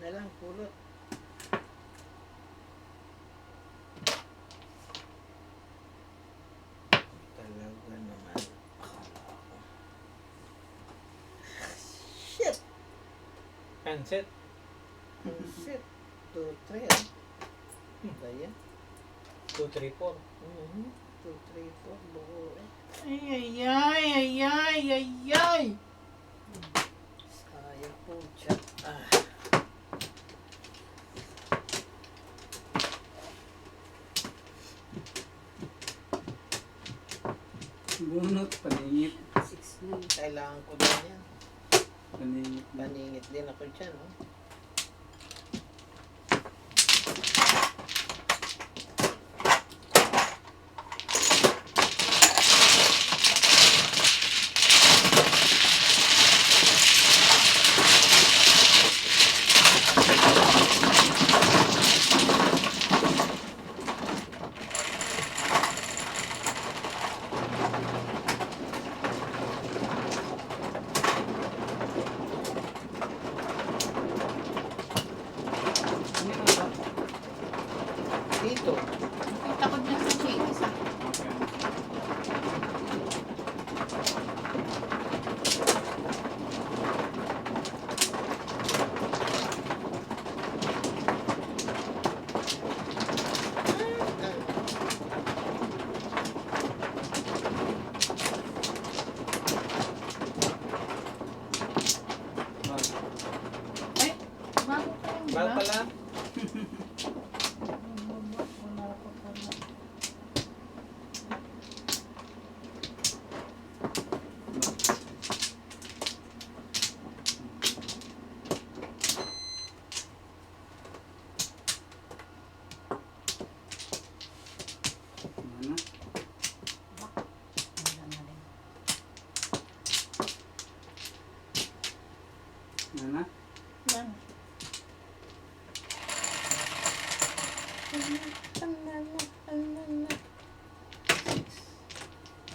Na lang, pulot. Talaga naman. Akala ko. Shit! Handset. Shit. 2-3 ah. Ba yan? 2, 3, 4. 2-3-4. Buo eh. Ay, ay, ay, ay, ay, ay, ay! Sayang po dyan. Ah. bunot, paningit. 6-9. Kailangan ko din yan. Paningit na. Paningit din ako dyan, oh. Ano ba? Dito. Kita ko dyan sa chicks, ah. Okay. Ay, bago ko yung Mahal bra. pala. Wala pa pala. Ano? Wala na rin. Ano? Yan.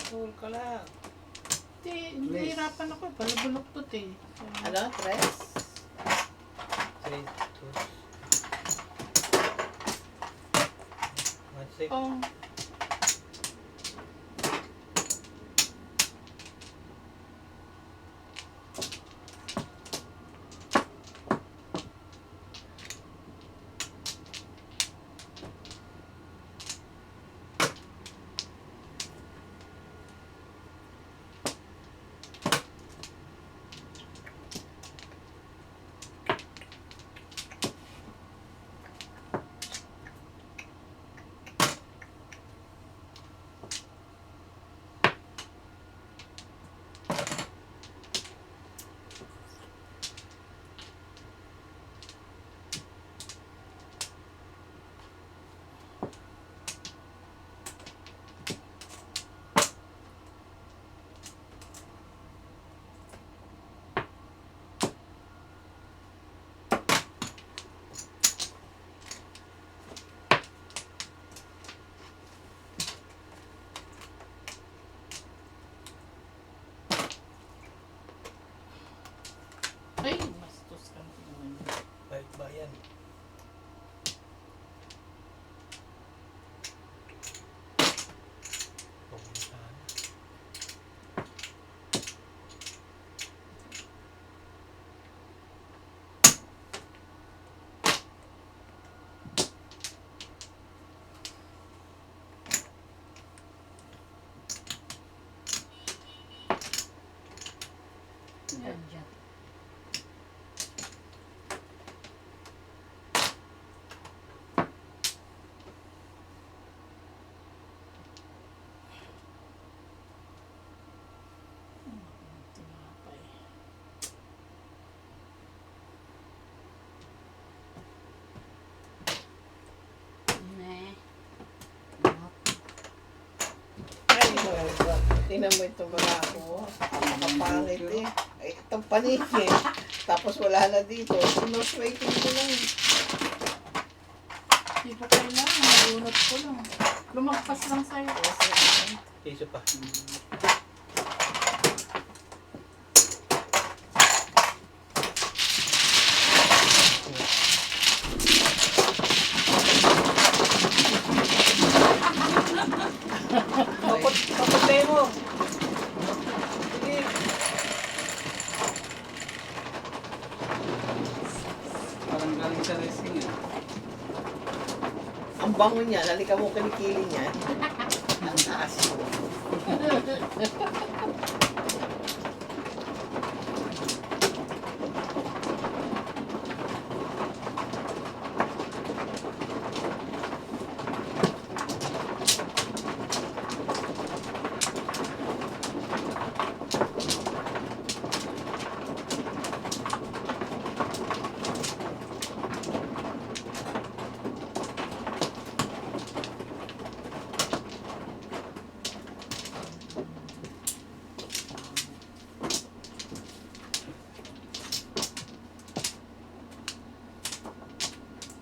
Cool ka lang. Nahihirapan ako. Palabulok to, eh. Ano? 3? 3, 2. 1, 6. Oh. Tingnan mo itong mga ako. Makapangit eh. Ay, itong paniki. Tapos wala na dito. Sinuswaiting ko lang. Hindi ko kailangan. Nalunod ko lang. Lumagpas lang sa'yo. Piso pa. Papatay mo. Sige. Parang galing sa racing eh. Ang bango niya. Halika mo kilikili niya. Ang taas mo.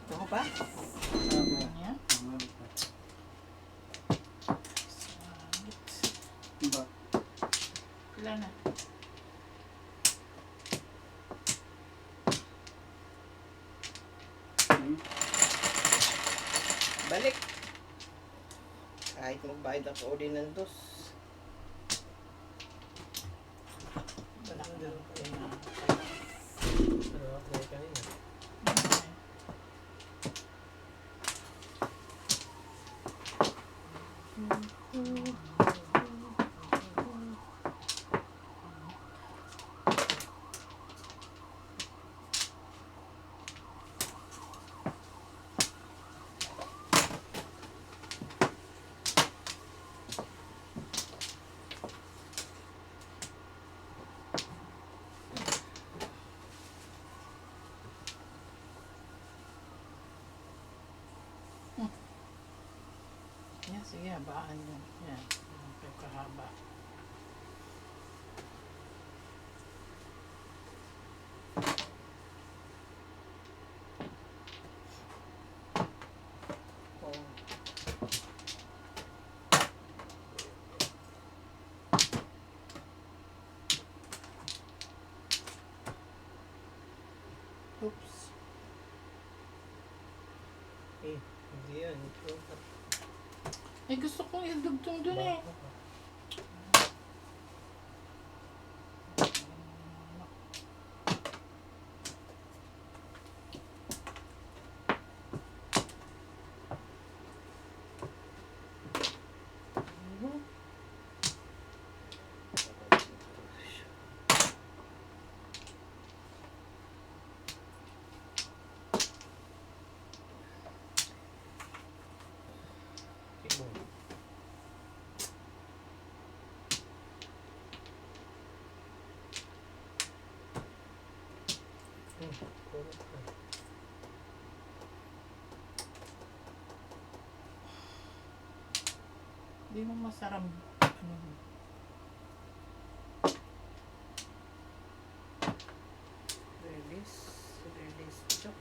Ako pa? Ayan. Ba? Ilan na? Balik. Kahit magbayad ako uli ng dos. Wala ka na. Ano ako na kanina? Yan, sige, habaan mo. Yan. Okay, kahaba. Oh. Oops. Eh, hindi yan. Ito. Eh, gusto kong idugtong dun eh. Kibong. Puro ka. Hindi mo masarap. Ano, Release. Release. Chok.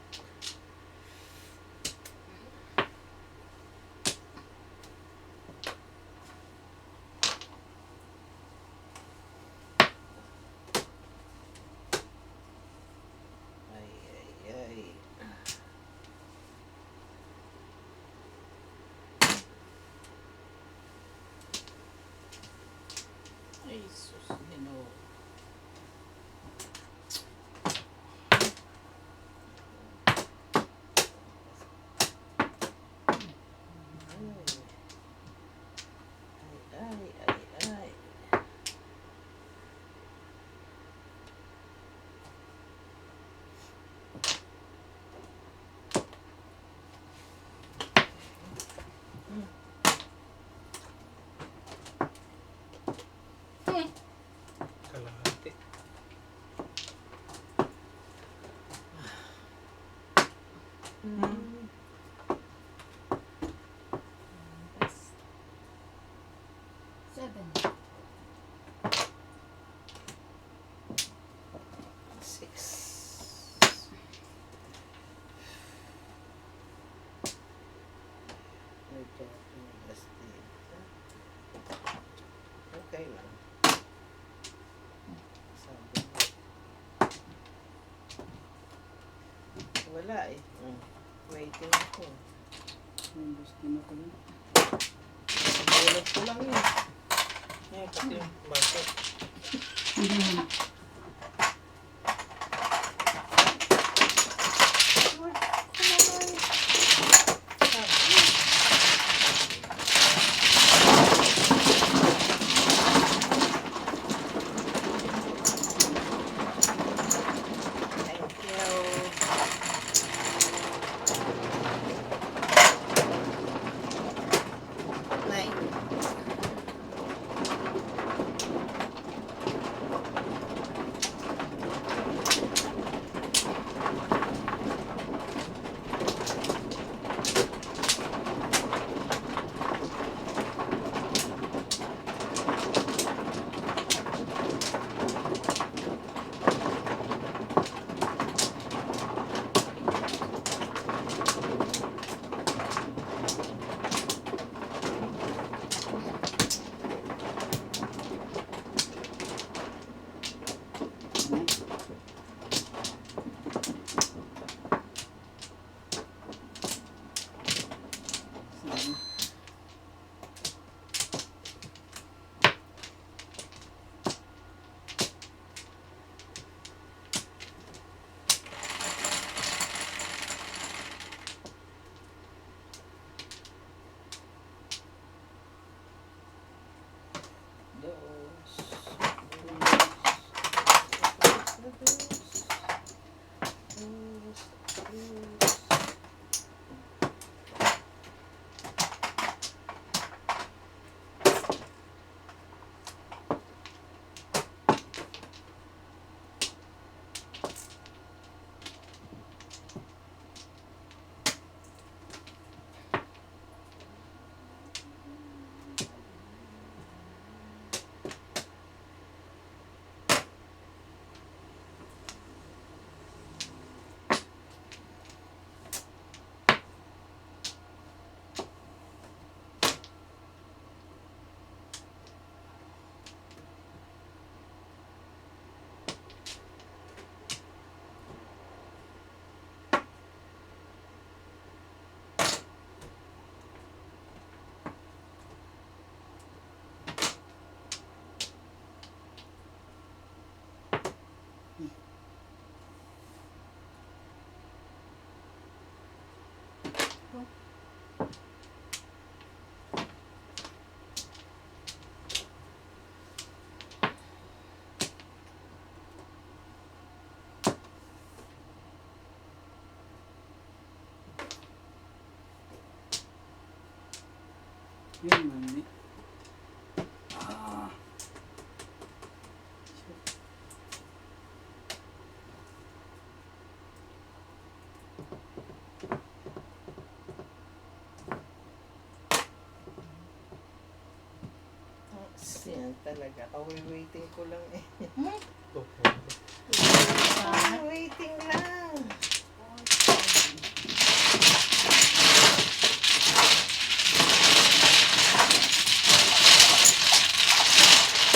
Ay, ay, ay. ay, sus, Ginoo. Ay, ay, ay. Kalahati. Seven. Hintay lang. Sabi mo. Wala eh. Waiting ako. Gusto na ko yun. Bulot ko lang yun. Pati yung baso. Thank you. Nine. Sige. Yun, mali. Ah. Yan talaga. Waiting ko lang eh. Okay. Waiting lang.